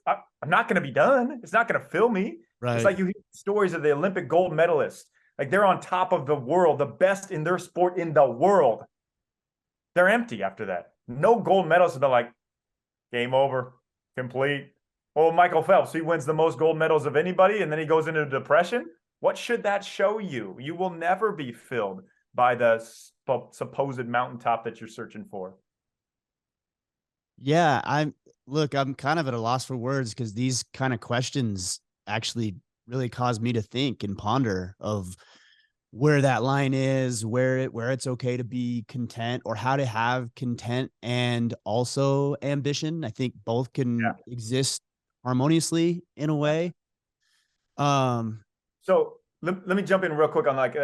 B: I'm not going to be done. It's not going to fill me. It's
A: Right.
B: like you hear stories of the Olympic gold medalists. Like, they're on top of the world, the best in their sport in the world. They're empty after that. No gold medals have been like, game over, complete. Well, Michael Phelps, he wins the most gold medals of anybody, and then he goes into depression. What should that show you? You will never be filled by the supposed mountaintop that you're searching for.
A: Yeah, I'm kind of at a loss for words, because these kind of questions actually really cause me to think and ponder of where that line is, where it's okay to be content, or how to have content and also ambition. I think both can
B: Yeah.
A: exist harmoniously in a
B: Yeah.
A: way. Um,
B: So let me jump in real quick on, like,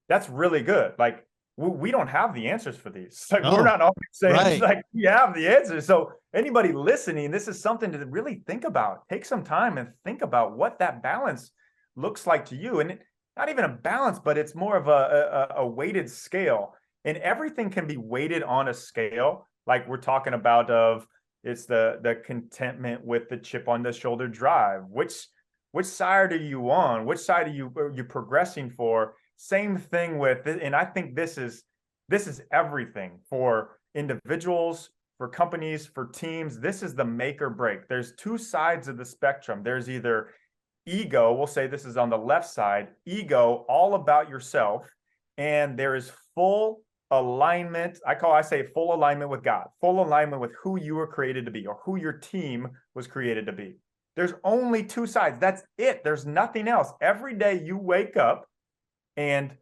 B: that's really good. Like, we don't have the answers for these. Like, we're
A: oh,
B: not always saying
A: right.
B: like we have the answers. So anybody listening, this is something to really think about. Take some time and think about what that balance looks like to you. And not even a balance, but it's more of a weighted scale. And everything can be weighted on a scale. Like we're talking about of it's the contentment with the chip on the shoulder drive. Which side are you on? Which side are you progressing for? Same thing with it, and I think this is everything for individuals, for companies, for teams. This is the make or break. There's two sides of the spectrum. There's either ego, we'll say this is on the left side, ego, all about yourself, and there is full alignment. I say full alignment with God, full alignment with who you were created to be, or who your team was created to be. There's only two sides. That's it. There's nothing else. Every day you wake up and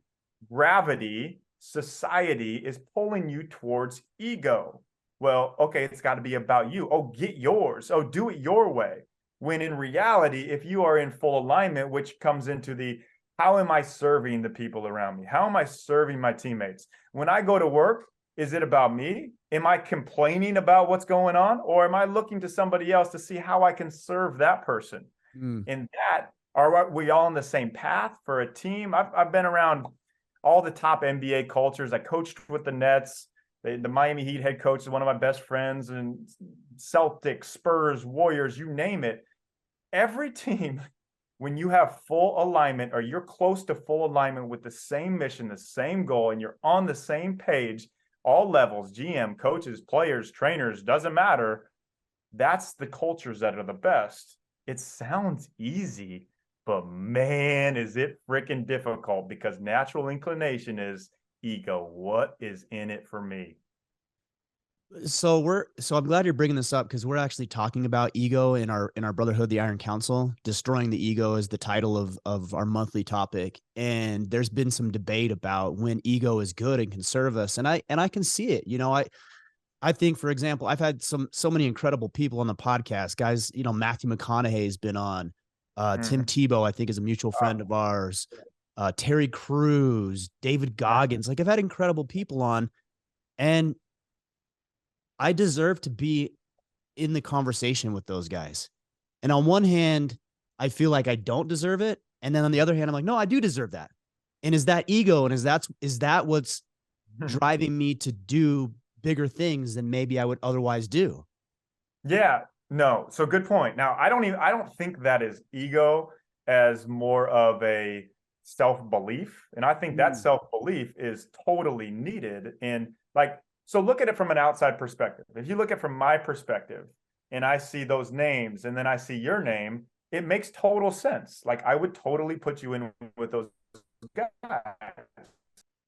B: gravity, society is pulling you towards ego. Well, okay, it's got to be about you. Oh, get yours. Oh, do it your way. When in reality, if you are in full alignment, which comes into the, how am I serving the people around me? How am I serving my teammates? When I go to work, is it about me? Am I complaining about what's going on? Or am I looking to somebody else to see how I can serve that person?
A: Mm.
B: And that, are we all on the same path for a team? I've been around all the top NBA cultures. I coached with the Nets. The Miami Heat head coach is one of my best friends, and Celtics, Spurs, Warriors, you name it. Every team, when you have full alignment, or you're close to full alignment with the same mission, the same goal, and you're on the same page, all levels, GM, coaches, players, trainers, doesn't matter. That's the cultures that are the best. It sounds easy, but man, is it freaking difficult, because natural inclination is ego. What is in it for me?
A: So I'm glad you're bringing this up, because we're actually talking about ego in our brotherhood, the Iron Council. Destroying the ego is the title of our monthly topic, and there's been some debate about when ego is good and can serve us, and I can see it. I think, for example, I've had so many incredible people on the podcast, guys. Matthew McConaughey has been on. Tim Tebow, I think, is a mutual friend of ours. Terry Crews, David Goggins. Like, I've had incredible people on, and I deserve to be in the conversation with those guys. And on one hand, I feel like I don't deserve it. And then on the other hand, I'm like, no, I do deserve that. And is that ego? And is that what's driving me to do bigger things than maybe I would otherwise do?
B: Yeah, no. So good point. Now, I don't think that is ego, as more of a self-belief. And I think that self-belief is totally needed. And like, so look at it from an outside perspective. If you look at it from my perspective, and I see those names, and then I see your name, it makes total sense. Like, I would totally put you in with those guys.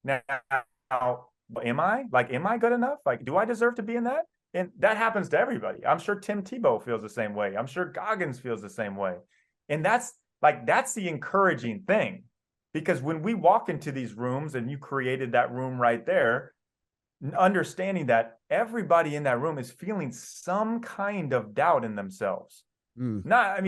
B: Now, am I good enough? Like, do I deserve to be in that? And that happens to everybody. I'm sure Tim Tebow feels the same way. I'm sure Goggins feels the same way. And that's the encouraging thing. Because when we walk into these rooms, and you created that room right there, understanding that everybody in that room is feeling some kind of doubt in themselves. Not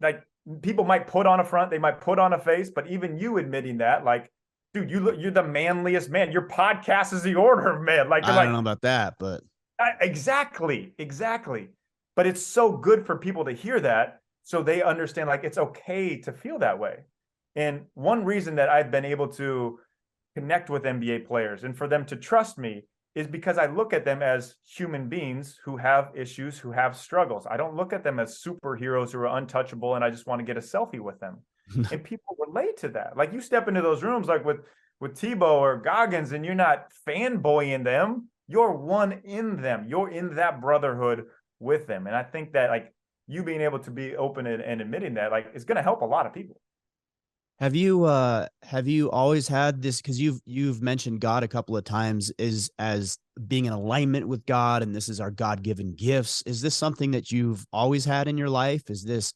B: like, people might put on a front, they might put on a face, but even you admitting that, like, dude, you're the manliest man. Your podcast is the order, man. Like,
A: I don't know about that, but
B: exactly. But it's so good for people to hear that, so they understand, like, it's okay to feel that way. And one reason that I've been able to connect with NBA players and for them to trust me is because I look at them as human beings who have issues, who have struggles. I don't look at them as superheroes who are untouchable and I just want to get a selfie with them. And people relate to that. Like, you step into those rooms, like with Tebow or Goggins, and you're not fanboying them. You're one in them. You're in that brotherhood with them. And I think that, like, you being able to be open and admitting that, like, is going to help a lot of people.
A: Have you always had this, because you've mentioned God a couple of times, is as being in alignment with God, and this is our God-given gifts. Is this something that you've always had in your life? Is this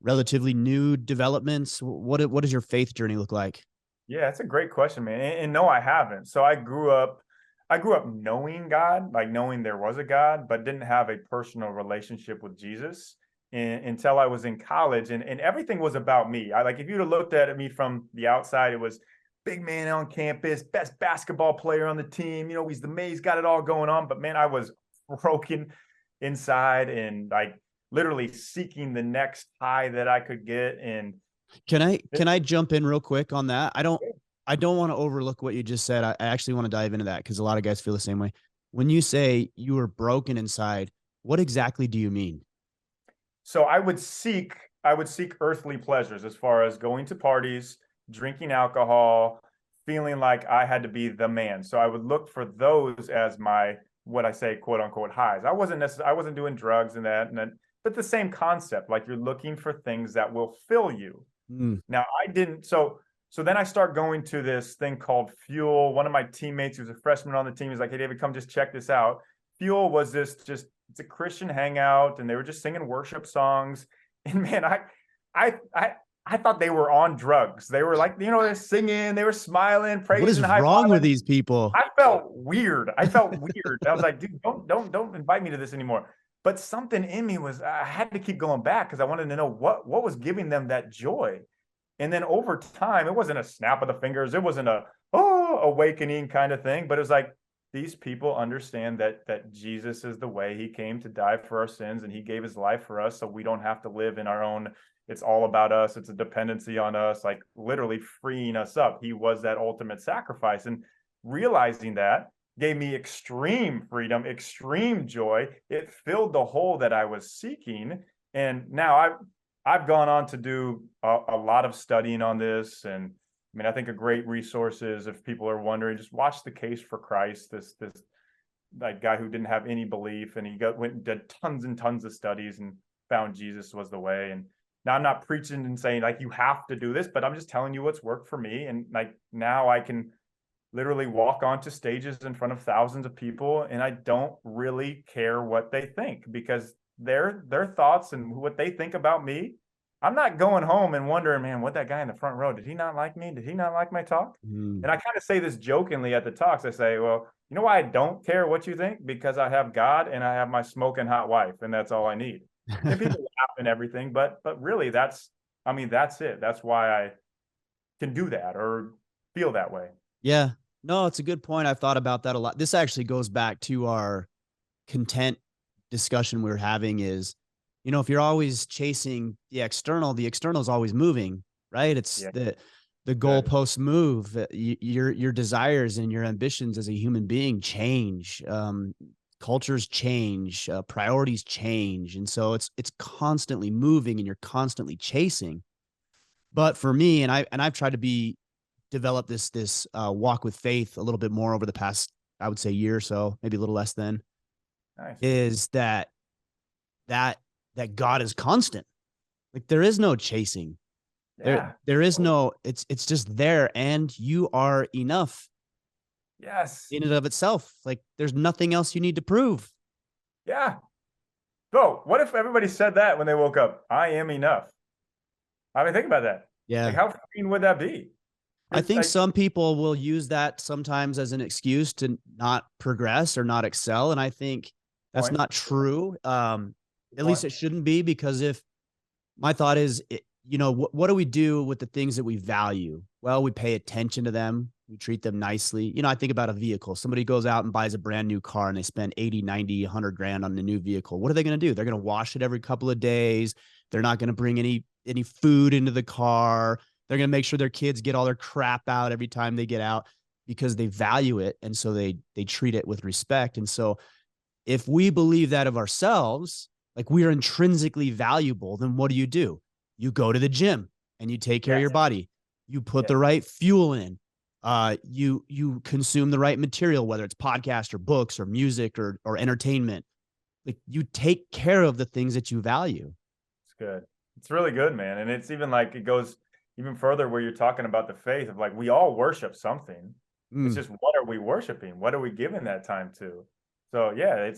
A: relatively new developments? What does your faith journey look like?
B: Yeah, it's a great question, man. And no, I haven't. So I grew up knowing God, like knowing there was a God, but didn't have a personal relationship with Jesus until I was in college, and everything was about me. Like, if you'd have looked at me from the outside, it was big man on campus, best basketball player on the team. He's got it all going on. But man, I was broken inside, and like literally seeking the next high that I could get. And
A: can I jump in real quick on that? I don't want to overlook what you just said. I actually want to dive into that, because a lot of guys feel the same way. When you say you were broken inside, what exactly do you mean?
B: So I would seek earthly pleasures, as far as going to parties, drinking alcohol, feeling like I had to be the man. So I would look for those as my, what I say, quote unquote, highs. I wasn't doing drugs and that, but the same concept, like, you're looking for things that will fill you. Now, I didn't. So then I start going to this thing called Fuel. One of my teammates, who's a freshman on the team, is like, "Hey, David, come just check this out." Fuel was it's a Christian hangout, and they were just singing worship songs. And man, I thought they were on drugs. They were like, they're singing, they were smiling, praising.
A: What is wrong with these people?
B: I felt weird. I was like, dude, don't invite me to this anymore. but something in me I had to keep going back because I wanted to know what was giving them that joy. And then over time, it wasn't a snap of the fingers. It wasn't a awakening kind of thing, but it was like these people understand that Jesus is the way. He came to die for our sins, and he gave his life for us, so we don't have to live in our own. It's all about us. It's a dependency on us, like literally freeing us up. He was that ultimate sacrifice, and realizing that gave me extreme freedom, extreme joy. It filled the hole that I was seeking, and now I've gone on to do a lot of studying on this. And I mean, I think a great resource is, if people are wondering, just watch The Case for Christ. This like guy who didn't have any belief, and he went and did tons and tons of studies and found Jesus was the way. And now I'm not preaching and saying like you have to do this, but I'm just telling you what's worked for me. And like now I can literally walk onto stages in front of thousands of people, and I don't really care what they think, because their thoughts and what they think about me. I'm not going home and wondering, man, what that guy in the front row, did he not like me? Did he not like my talk?
A: Mm.
B: And I kind of say this jokingly at the talks. I say, well, you know why I don't care what you think? Because I have God and I have my smoking hot wife, and that's all I need. And people laugh and everything, but really that's it. That's why I can do that or feel that way.
A: Yeah. No, it's a good point. I've thought about that a lot. This actually goes back to our content discussion we were having is, if you're always chasing the external is always moving, right? It's the goalposts move. Your desires and your ambitions as a human being change. Cultures change, priorities change. And so it's constantly moving and you're constantly chasing. But for me, and I've tried to develop this walk with faith a little bit more over the past, I would say, year or so, maybe a little less than,
B: nice.
A: Is that God is constant. Like there is no chasing.
B: Yeah.
A: There is no, it's just there, and you are enough.
B: Yes.
A: In and of itself. Like there's nothing else you need to prove.
B: Yeah. So what if everybody said that when they woke up? I am enough. I mean, think about that.
A: Yeah.
B: Like, how freeing would that be?
A: I think some people will use that sometimes as an excuse to not progress or not excel. And I think that's not true. At least it shouldn't be, because if my thought is, what do we do with the things that we value? Well, we pay attention to them. We treat them nicely. I think about a vehicle. Somebody goes out and buys a brand new car and they spend 80, 90, 100 grand on the new vehicle. What are they going to do? They're going to wash it every couple of days. They're not going to bring any food into the car. They're going to make sure their kids get all their crap out every time they get out, because they value it. And so they treat it with respect. And so if we believe that of ourselves, like we are intrinsically valuable, then what do? You go to the gym and you take care of your body. You put the right fuel in. You consume the right material, whether it's podcast or books or music or entertainment. Like you take care of the things that you value.
B: It's good. It's really good, man. And it's even like, it goes even further where you're talking about the faith of like, we all worship something. It's just, what are we worshiping? What are we giving that time to? So yeah,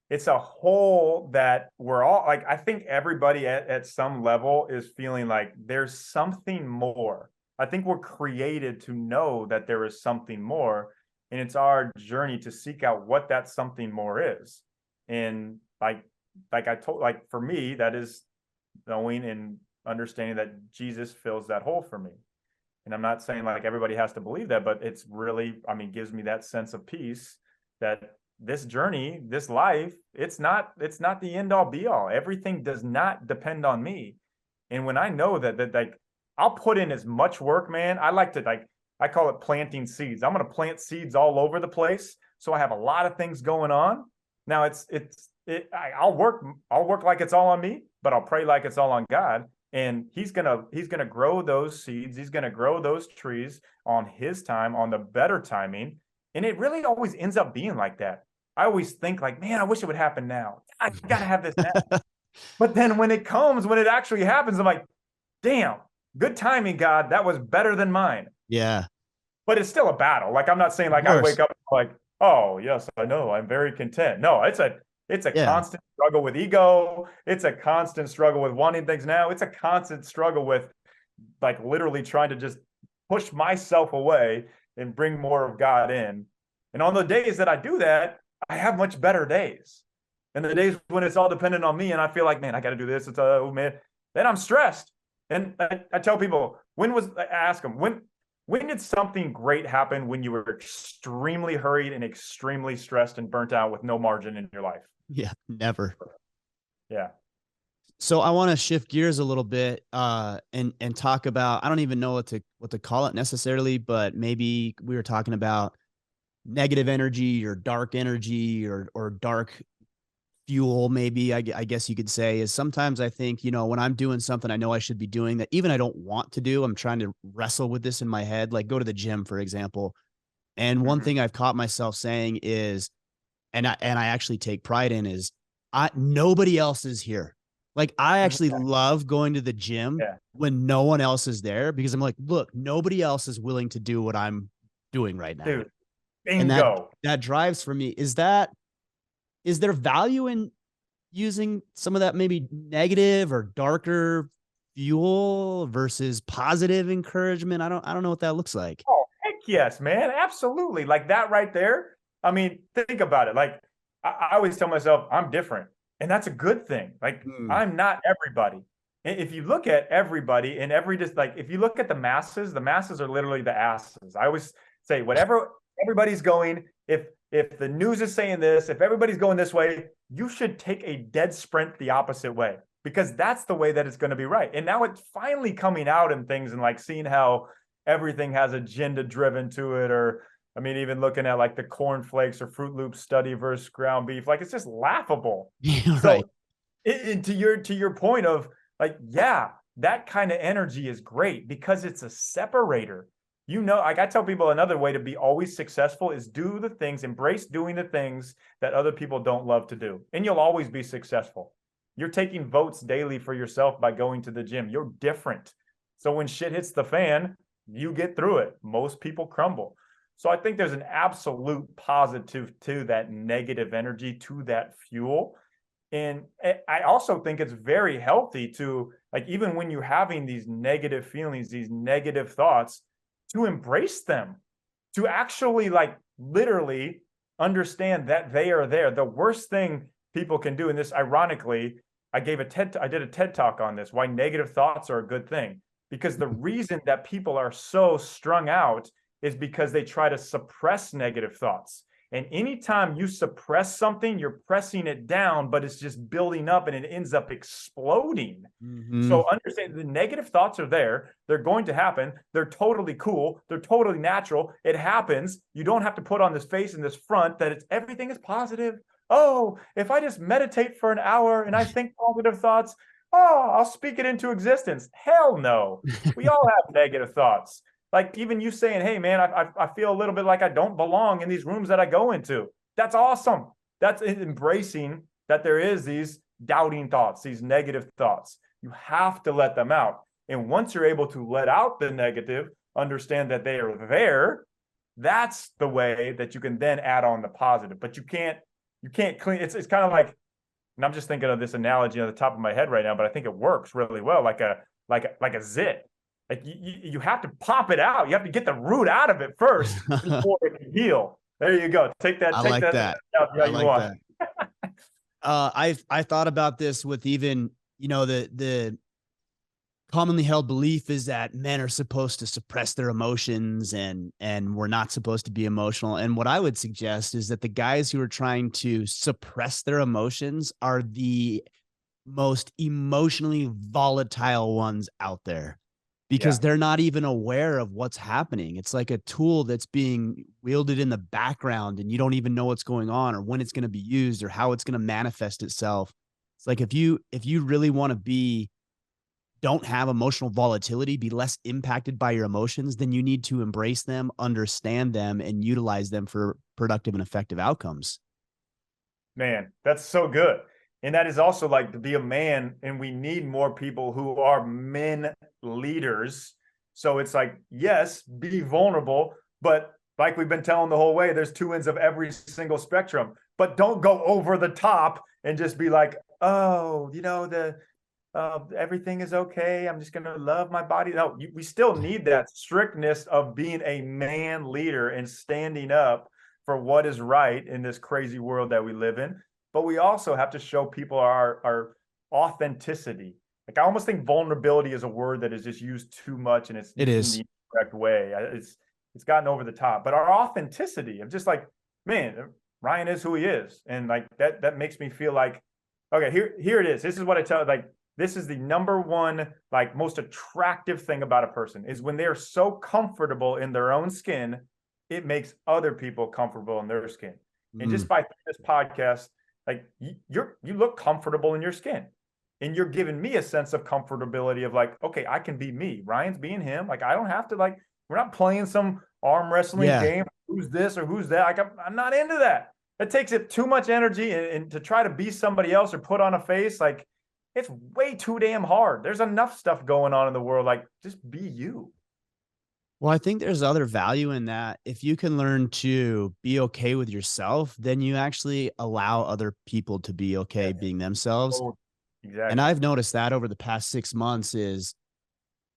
B: it's a whole that we're all like, I think everybody at some level is feeling like there's something more. I think we're created to know that there is something more, and it's our journey to seek out what that something more is. And like for me, that is knowing and understanding that Jesus fills that hole for me. And I'm not saying like everybody has to believe that, but it's really, gives me that sense of peace that this journey, this life, it's not the end all be all. Everything does not depend on me. And when I know that like I'll put in as much work, man. I like to I call it planting seeds. I'm going to plant seeds all over the place. So I have a lot of things going on. Now I'll work like it's all on me, but I'll pray like it's all on God. And he's going to grow those seeds. He's going to grow those trees on his time, on the better timing. And it really always ends up being like that. I always think like, man, I wish it would happen now. I got to have this now. But then when it actually happens, I'm like, damn, good timing, God. That was better than mine.
A: Yeah.
B: But it's still a battle. Like, I'm not saying like I wake up like, oh, yes, I know, I'm very content. No, it's a constant struggle with ego. It's a constant struggle with wanting things now. It's a constant struggle with like literally trying to just push myself away and bring more of God in. And on the days that I do that, I have much better days. And the days when it's all dependent on me and I feel like, man, I got to do this. It's oh man, then I'm stressed. And I tell people, I ask them, when did something great happen when you were extremely hurried and extremely stressed and burnt out with no margin in your life?
A: Yeah, never.
B: Yeah.
A: So I want to shift gears a little bit and talk about, I don't even know what to call it necessarily, but maybe we were talking about negative energy or dark energy or dark fuel, maybe I guess you could say. Is sometimes I think, when I'm doing something I know I should be doing that even I don't want to do, I'm trying to wrestle with this in my head, like go to the gym, for example. And one
B: Mm-hmm.
A: thing I've caught myself saying is, and I actually take pride in, is nobody else is here. Like I actually love going to the gym
B: Yeah.
A: when no one else is there, because I'm like, look, nobody else is willing to do what I'm doing right now.
B: Dude,
A: And that
B: bingo.
A: that drives for me. Is there value in using some of that maybe negative or darker fuel versus positive encouragement? I don't know what that looks like.
B: Oh, heck yes, man. Absolutely. Like that right there. I mean, think about it. Like I always tell myself, I'm different. And that's a good thing. Like
A: Mm.
B: I'm not everybody. If you look at everybody and just like if you look at the masses are literally the asses. I always say whatever everybody's going, if the news is saying this, if everybody's going this way, you should take a dead sprint the opposite way, because that's the way that it's going to be right. And now it's finally coming out in things and like seeing how everything has agenda driven to it. Or I mean, even looking at like the cornflakes or Fruit Loops study versus ground beef, like it's just laughable.
A: Yeah,
B: So
A: right.
B: to your point of like, yeah, that kind of energy is great because it's a separator. Like I tell people, another way to be always successful is do the things, embrace doing the things that other people don't love to do, and you'll always be successful. You're taking votes daily for yourself by going to the gym. You're different. So when shit hits the fan, you get through it. Most people crumble. So I think there's an absolute positive to that negative energy, to that fuel. And I also think it's very healthy to, like, even when you're having these negative feelings, these negative thoughts, to embrace them, to actually, like, literally understand that they are there. The worst thing people can do, and this, ironically, I did a TED talk on this, why negative thoughts are a good thing. Because the reason that people are so strung out is because they try to suppress negative thoughts. And anytime you suppress something, you're pressing it down, but it's just building up and it ends up exploding.
A: Mm-hmm.
B: So understand the negative thoughts are there. They're going to happen. They're totally cool. They're totally natural. It happens. You don't have to put on this face and this front that everything is positive. Oh, if I just meditate for an hour and I think positive thoughts, oh, I'll speak it into existence. Hell no. We all have negative thoughts. Like even you saying, hey, man, I feel a little bit like I don't belong in these rooms that I go into. That's awesome. That's embracing that there is these doubting thoughts, these negative thoughts. You have to let them out. And once you're able to let out the negative, understand that they are there, that's the way that you can then add on the positive. But you can't clean. It's kind of like, and I'm just thinking of this analogy on the top of my head right now, but I think it works really well, like a zit. Like you have to pop it out. You have to get the root out of it first before it can heal. There you go. Take
A: I
B: that
A: like that.
B: out how
A: I
B: you
A: like
B: want.
A: that. I thought about this with even, the commonly held belief is that men are supposed to suppress their emotions and we're not supposed to be emotional. And what I would suggest is that the guys who are trying to suppress their emotions are the most emotionally volatile ones out there, because
B: Yeah.
A: they're not even aware of what's happening. It's like a tool that's being wielded in the background and you don't even know what's going on or when it's going to be used or how it's going to manifest itself. It's like if you really want to don't have emotional volatility, be less impacted by your emotions, then you need to embrace them, understand them, and utilize them for productive and effective outcomes.
B: Man, that's so good. And that is also like to be a man, and we need more people who are men leaders. So it's like, yes, be vulnerable, but like we've been telling the whole way, there's two ends of every single spectrum. But don't go over the top and just be like, oh, everything is okay. I'm just going to love my body. No, we still need that strictness of being a man leader and standing up for what is right in this crazy world that we live in. but we also have to show people our authenticity. Like I almost think vulnerability is a word that is just used too much, and it's
A: It
B: used in
A: is.
B: the incorrect way. It's gotten over the top. But our authenticity of just like, man, Ryan is who he is, and like that makes me feel like, okay, here it is. This is what I tell, like, this is the number one, like, most attractive thing about a person is when they're so comfortable in their own skin, it makes other people comfortable in their skin. And
A: Mm.
B: just by this podcast, like you look comfortable in your skin, and you're giving me a sense of comfortability of like, okay, I can be me. Ryan's being him. Like I don't have to, like, we're not playing some arm wrestling
A: Yeah.
B: game. Who's this or who's that? Like I'm not into that. It takes it too much energy, and to try to be somebody else or put on a face, like it's way too damn hard. There's enough stuff going on in the world. Like just be you.
A: Well, I think there's other value in that. If you can learn to be okay with yourself, then you actually allow other people to be okay
B: Yeah.
A: being themselves.
B: Oh,
A: And
B: exactly.
A: I've noticed that over the past 6 months is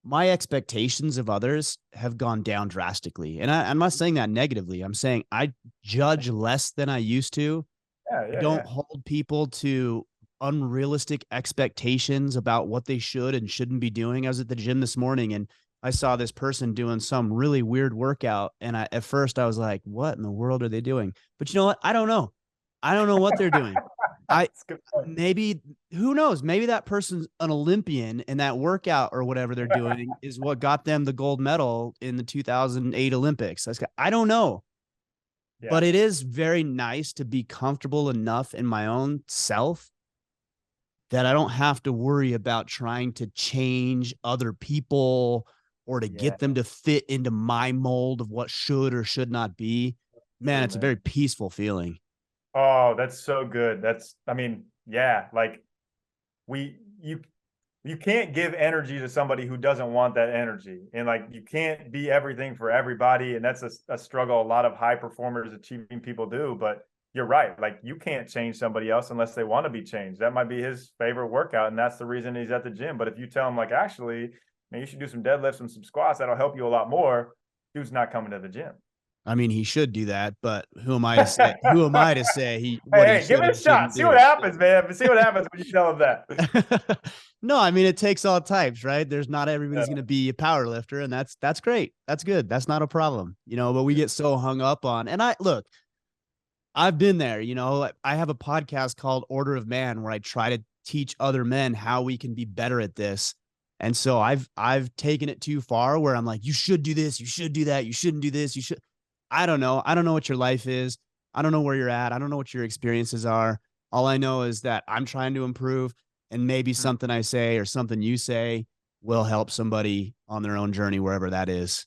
A: my expectations of others have gone down drastically. And I'm not saying that negatively. I'm saying I judge less than I used to.
B: Yeah,
A: I
B: yeah,
A: don't
B: yeah.
A: hold people to unrealistic expectations about what they should and shouldn't be doing. I was at the gym this morning and I saw this person doing some really weird workout. And at first I was like, what in the world are they doing? But you know what? I don't know. I don't know what they're doing. I
B: That's a good point.
A: maybe who knows? Maybe that person's an Olympian and that workout or whatever they're doing is what got them the gold medal in the 2008 Olympics. I don't know.
B: Yeah,
A: But it is very nice to be comfortable enough in my own self that I don't have to worry about trying to change other people or to
B: yeah.
A: get them to fit into my mold of what should or should not be. Man,
B: True,
A: it's a
B: man.
A: very peaceful feeling.
B: Oh, that's so good. I mean, yeah, like we you can't give energy to somebody who doesn't want that energy. And like you can't be everything for everybody. And that's a struggle a lot of high performers, achieving people do. But you're right. Like you can't change somebody else unless they want to be changed. That might be his favorite workout, and that's the reason he's at the gym. But if you tell him like, actually, man, you should do some deadlifts and some squats, that'll help you a lot more. Dude's not coming to the gym.
A: I mean, he should do that, but who am I to say? Who am I to say what he
B: Hey, give
A: should
B: it a
A: and
B: shot.
A: shouldn't
B: See what
A: do?
B: happens, man. See what happens when you tell him that.
A: No, I mean it takes all types, right? There's not everybody's
B: Yeah.
A: going to be a power lifter, and that's great. That's good. That's not a problem, But we get so hung up on, and I look, I've been there. I have a podcast called Order of Man where I try to teach other men how we can be better at this. And so I've taken it too far where I'm like, you should do this, you should do that, you shouldn't do this, you should. I don't know. I don't know what your life is. I don't know where you're at. I don't know what your experiences are. All I know is that I'm trying to improve, and maybe something I say or something you say will help somebody on their own journey, wherever that is.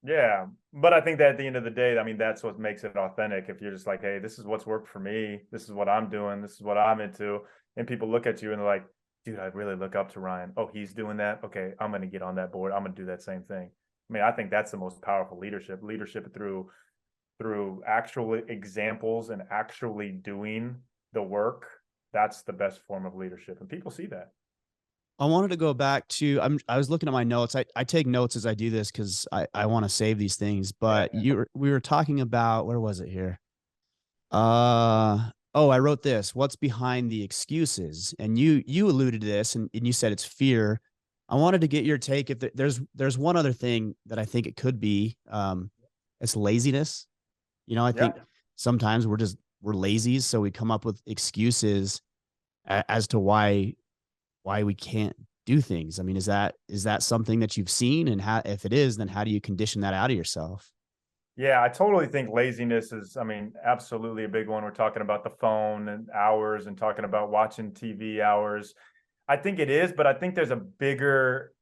B: Yeah, but I think that at the end of the day, I mean, that's what makes it authentic. If you're just like, hey, this is what's worked for me, this is what I'm doing, this is what I'm into, and people look at you and they're like, dude, I really look up to Ryan. Oh, he's doing that. Okay, I'm going to get on that board. I'm going to do that same thing. I mean, I think that's the most powerful leadership. Leadership through actual examples and actually doing the work. That's the best form of leadership, and people see that.
A: I wanted to go back to I was looking at my notes. I take notes as I do this because I want to save these things. But
B: Yeah,
A: we were talking about where was it here? I wrote this. What's behind the excuses? And you alluded to this and you said it's fear. I wanted to get your take if there's one other thing that I think it could be. It's laziness. I
B: yeah.
A: think sometimes we're lazy, so we come up with excuses as to why we can't do things. I mean, is that something that you've seen? And how, if it is, then how do you condition that out of yourself?
B: Yeah, I totally think laziness is, I mean, absolutely a big one. We're talking about the phone and hours and talking about watching TV hours. I think it is, but I think there's a bigger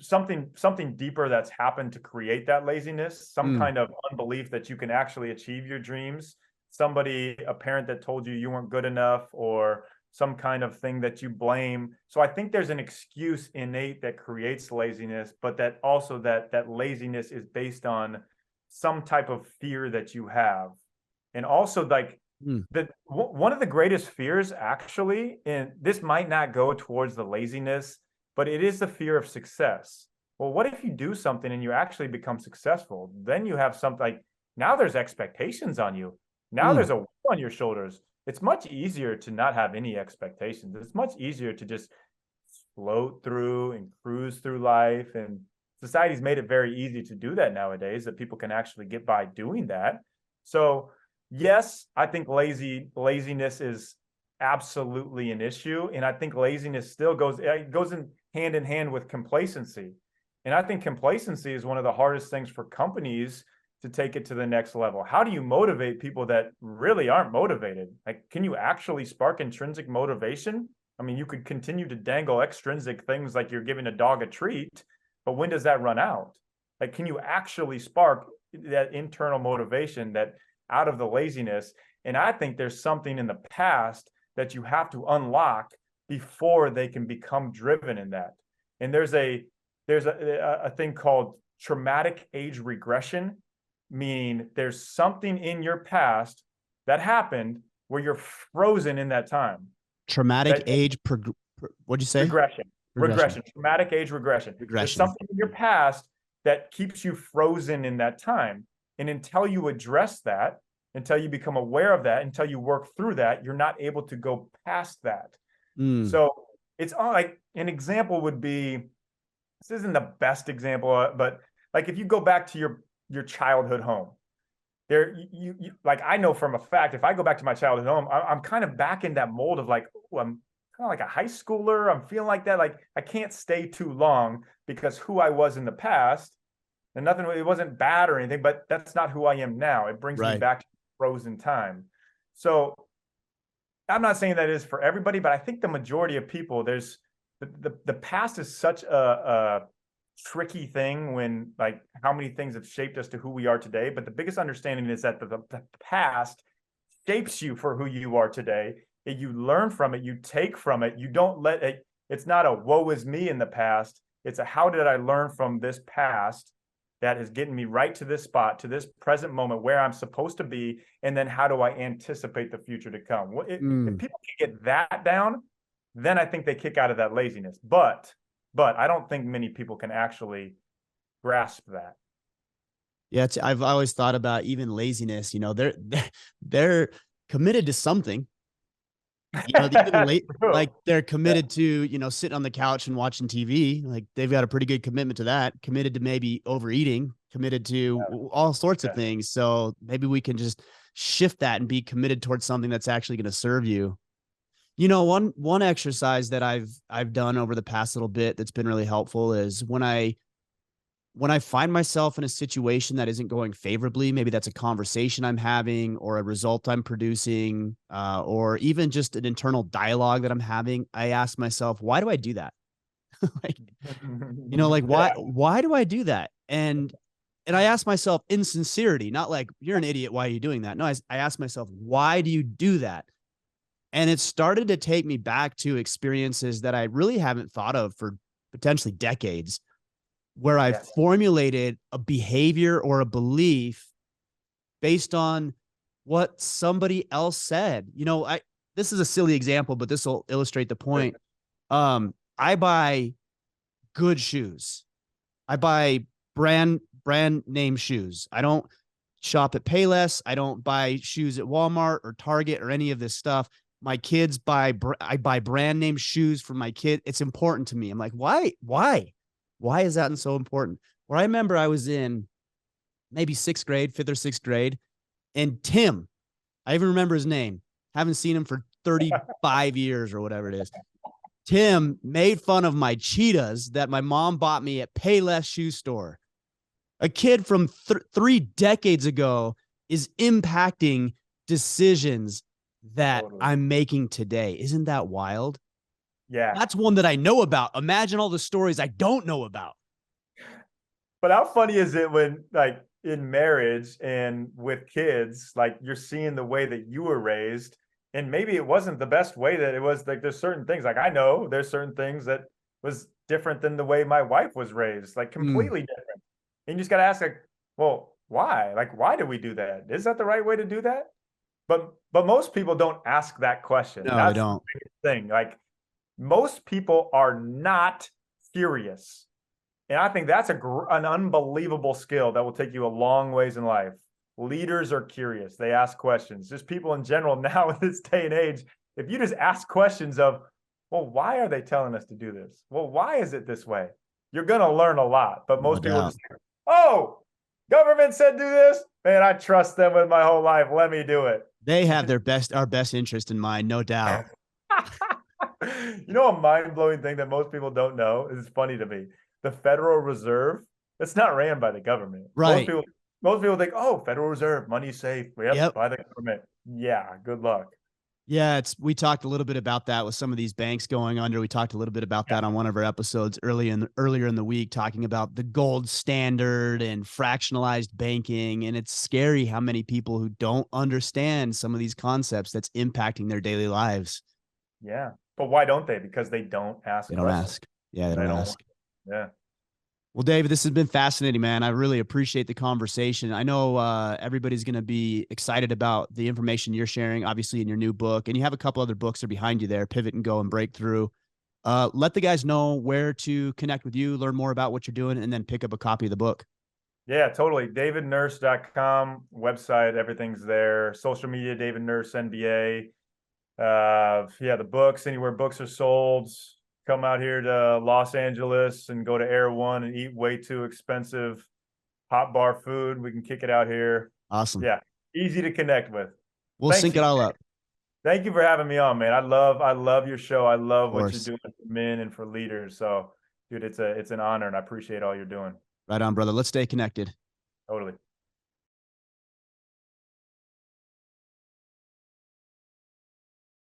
B: something deeper that's happened to create that laziness, some
A: Mm,
B: kind of unbelief that you can actually achieve your dreams. Somebody, a parent that told you you weren't good enough, or some kind of thing that you blame. So I think there's an excuse innate that creates laziness, but that also that laziness is based on some type of fear that you have. And also like
A: mm,
B: one of the greatest fears actually, and this might not go towards the laziness, but it is the fear of success. Well, what if you do something and you actually become successful? Then you have something like, now there's expectations on you. Now
A: mm.
B: there's a weight on your shoulders. it's much easier to not have any expectations. It's much easier to just float through and cruise through life. And society's made it very easy to do that nowadays, that people can actually get by doing that. So yes, I think laziness is absolutely an issue. And I think laziness still goes in hand with complacency. And I think complacency is one of the hardest things for companies to take it to the next level. How do you motivate people that really aren't motivated? Like, can you actually spark intrinsic motivation? I mean, you could continue to dangle extrinsic things like you're giving a dog a treat, but when does that run out? Like, can you actually spark that internal motivation that out of the laziness? And I think there's something in the past that you have to unlock before they can become driven in that. And there's a thing called traumatic age regression, meaning there's something in your past that happened where you're frozen in that time.
A: Traumatic age what'd you say?
B: Regression. Traumatic age regression. There's something in your past that keeps you frozen in that time. And until you address that, until you become aware of that, until you work through that, you're not able to go past that. So it's like an example would be, this isn't the best example, but like if you go back to your childhood home, there you like, I know from a fact, if I go back to my childhood home, I'm kind of back in that mold of like, oh, I'm kind of like a high schooler. I'm feeling like that. Like I can't stay too long because who I was in the past, and nothing, it wasn't bad or anything, but that's not who I am now. It brings me back to frozen time. So I'm not saying that is for everybody, but I think the majority of people, there's the past is such a tricky thing when like how many things have shaped us to who we are today. But the biggest understanding is that the past shapes you for who you are today. And you learn from it, you take from it, you don't let it, it's not a woe is me in the past. It's a how did I learn from this past that is getting me right to this spot, to this present moment where I'm supposed to be, and then how do I anticipate the future to come? If people can get that down, then I think they kick out of that laziness. But I don't think many people can actually grasp that.
A: Yeah, I've always thought about even laziness. You know, they're committed to something. You know, even like they're committed to, you know, sitting on the couch and watching TV. Like they've got a pretty good commitment to that. Committed to maybe overeating. Committed to all sorts of things. So maybe we can just shift that and be committed towards something that's actually going to serve you. You know, one exercise that I've done over the past little bit that's been really helpful is when I find myself in a situation that isn't going favorably, maybe that's a conversation I'm having or a result I'm producing, or even just an internal dialogue that I'm having, I ask myself, why do I do that? Like, you know, like why do I do that? And I ask myself in sincerity, not like you're an idiot, why are you doing that? No, I ask myself, why do you do that? And it started to take me back to experiences that I really haven't thought of for potentially decades, where I formulated a behavior or a belief based on what somebody else said. You know, this is a silly example, but this will illustrate the point. I buy good shoes. I buy brand name shoes. I don't shop at Payless. I don't buy shoes at Walmart or Target or any of this stuff. My kids I buy brand name shoes for my kid. It's important to me. I'm like, why is that so important? Well, I remember I was in maybe fifth or sixth grade, and Tim, I even remember his name. Haven't seen him for 35 years or whatever it is. Tim made fun of my cheetahs that my mom bought me at Payless shoe store. A kid from 3 decades ago is impacting decisions that I'm making today. Isn't that wild?
B: Yeah.
A: That's one that I know about. Imagine all the stories I don't know about.
B: But how funny is it when, like, in marriage and with kids, like you're seeing the way that you were raised, and maybe it wasn't the best way that it was. Like there's certain things, like I know there's certain things that was different than the way my wife was raised, like completely different. And you just got to ask, like, well, why? Like, why do we do that? Is that the right way to do that? But most people don't ask that question.
A: No,
B: That's
A: they don't.
B: the biggest thing. Like most people are not curious. And I think that's an unbelievable skill that will take you a long ways in life. Leaders are curious. They ask questions. Just people in general now in this day and age, if you just ask questions of, well, why are they telling us to do this? Well, why is it this way? You're going to learn a lot. But
A: No
B: most people
A: doubt.
B: just think, oh, government said do this. Man, I trust them with my whole life. Let me do it.
A: They have our best interest in mind, no doubt.
B: You know, a mind-blowing thing that most people don't know is funny to me. The Federal Reserve, it's not ran by the government.
A: Right.
B: Most people think, oh, Federal Reserve, money's safe.
A: Yep.
B: By the government. Yeah, good luck.
A: Yeah, we talked a little bit about that with some of these banks going under. We talked a little bit about that on one of our episodes earlier in the week, talking about the gold standard and fractionalized banking. And it's scary how many people who don't understand some of these concepts that's impacting their daily lives.
B: Yeah. But why don't they? Because they don't ask.
A: They don't ask. Yeah, they don't ask.
B: Yeah.
A: Well, David, this has been fascinating, man. I really appreciate the conversation. I know everybody's going to be excited about the information you're sharing, obviously, in your new book. And you have a couple other books that are behind you there, Pivot and Go and Breakthrough. Let the guys know where to connect with you, learn more about what you're doing, and then pick up a copy of the book.
B: Yeah, totally. davidnurse.com website, everything's there. Social media, David Nurse NBA. Yeah, the books, anywhere books are sold. Come out here to Los Angeles and go to Air One and eat way too expensive hot bar food. We can kick it out here.
A: Awesome.
B: Yeah, easy to connect with.
A: We'll sync it all up.
B: Thank you for having me on, man. I love your show. I love what you're doing for men and for leaders. So, dude, it's an honor, and I appreciate all you're doing.
A: Right on, brother. Let's stay connected.
B: Totally.